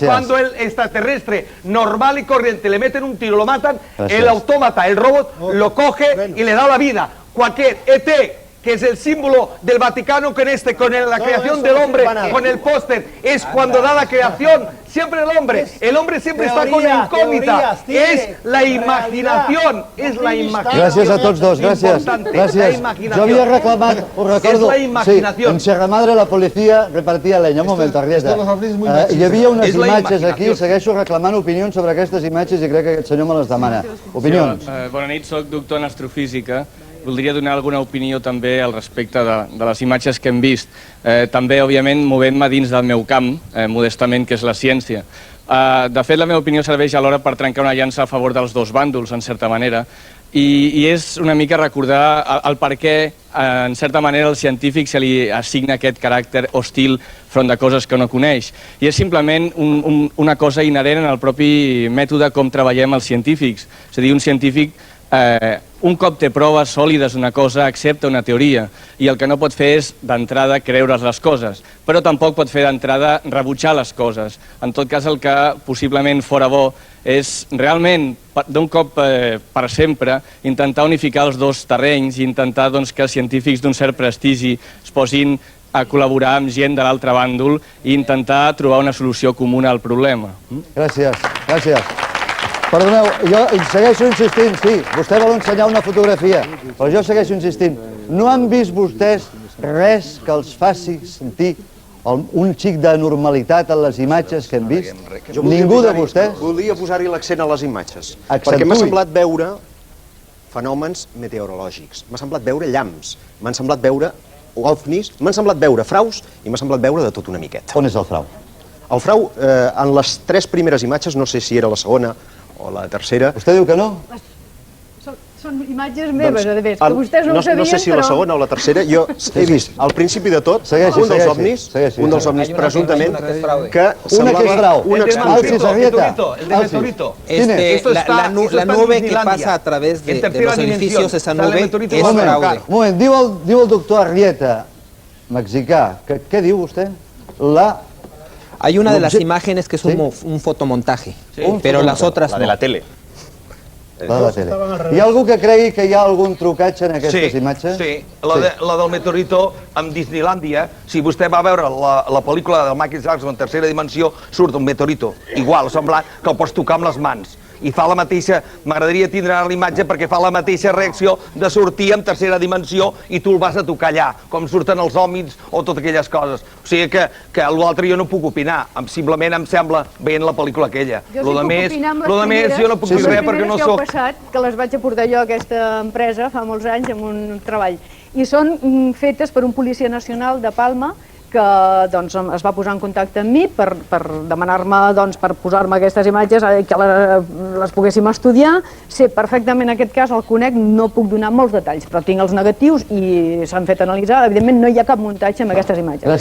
cuando el extraterrestre normal y corriente le meten un tiro, lo matan, el autómata, el robot, lo coge y le da la vida. Cualquier ET, que es el símbolo del Vaticano, con la creación del hombre, con el póster, es cuando da la creación, siempre el hombre siempre está con la incógnita, es la imaginación, Gràcies a tots dos, gràcies. Jo havia reclamat, ho recordo, sí, en Sierra Madre la policia repartia leña. Un moment, Arrieta. Hi havia unes imatges aquí, segueixo reclamant opinions sobre aquestes imatges i crec que aquest senyor me les demana. Opinions. Bona nit, soc doctor en astrofísica. Voldria donar alguna opinió també al respecte de les imatges que hem vist. També, òbviament, movent-me dins del meu camp, modestament, que és la ciència. De fet, la meva opinió serveix alhora per trencar una llança a favor dels dos bàndols, en certa manera, i és una mica recordar el per què, en certa manera, al científic se li assigna aquest caràcter hostil front de coses que no coneix. I és simplement una cosa inherent en el propi mètode com treballem els científics. És a dir, un científic, un cop té proves sòlides d'una cosa, accepta una teoria, i el que no pot fer és, d'entrada, creure's les coses, però tampoc pot fer d'entrada rebutjar les coses. En tot cas, el que possiblement fora bo és realment, d'un cop per sempre, intentar unificar els dos terrenys i intentar que els científics d'un cert prestigi es posin a col·laborar amb gent de l'altre bàndol i intentar trobar una solució comuna al problema. Gràcies, gràcies. Perdoneu, jo segueixo insistint, sí, vostè vol ensenyar una fotografia, però jo segueixo insistint. No han vist vostès res que els faci sentir un xic de normalitat en les imatges que hem vist? Ningú de vostès? Volia posar-hi l'accent a les imatges, perquè m'ha semblat veure fenòmens meteorològics, m'ha semblat veure llamps, m'han semblat veure ovnis, m'han semblat veure fraus i m'ha semblat veure de tot una miqueta. On és el frau? El frau, en les 3 primeres imatges, no sé si era la segona o la tercera... Vostè diu que no? Són imatges meves, a més, que vostès no ho sabien, però... No sé si la segona o la tercera, jo he vist al principi de tot un dels ovnis presuntament que semblava... El del meteorito. La nube que pasa a través de los edificios, esa nube, es fraude. Un moment, diu el doctor Arrieta, mexicà, què diu vostè? Hay una de las imágenes que es un fotomontaje, pero las otras no. La de la tele. La de la tele. Hi ha algú que cregui que hi ha algun trucatge en aquestes imatges? Sí, la del meteorito amb Disneylàndia, si vostè va veure la pel·lícula del Michael Jackson en tercera dimensió, surt un meteorito, igual, semblant, que el pots tocar amb les mans. I fa la mateixa, m'agradaria tindre la imatge perquè fa la mateixa reacció de sortir en tercera dimensió i tu el vas a tocar allà, com surten els hòmins o totes aquelles coses. O sigui que l'altre jo no puc opinar, simplement em sembla veient la pel·lícula aquella. Jo sí puc opinar amb les primeres, jo no puc dir res perquè no soc... passat, que les vaig aportar jo a aquesta empresa fa molts anys amb un treball. I són fetes per un policia nacional de Palma que doncs, es va posar en contacte amb mi per demanar-me, doncs, per posar-me aquestes imatges, que les poguéssim estudiar. Sé perfectament aquest cas, el conec, no puc donar molts detalls, però tinc els negatius i s'han fet analitzar. Evidentment no hi ha cap muntatge amb aquestes imatges.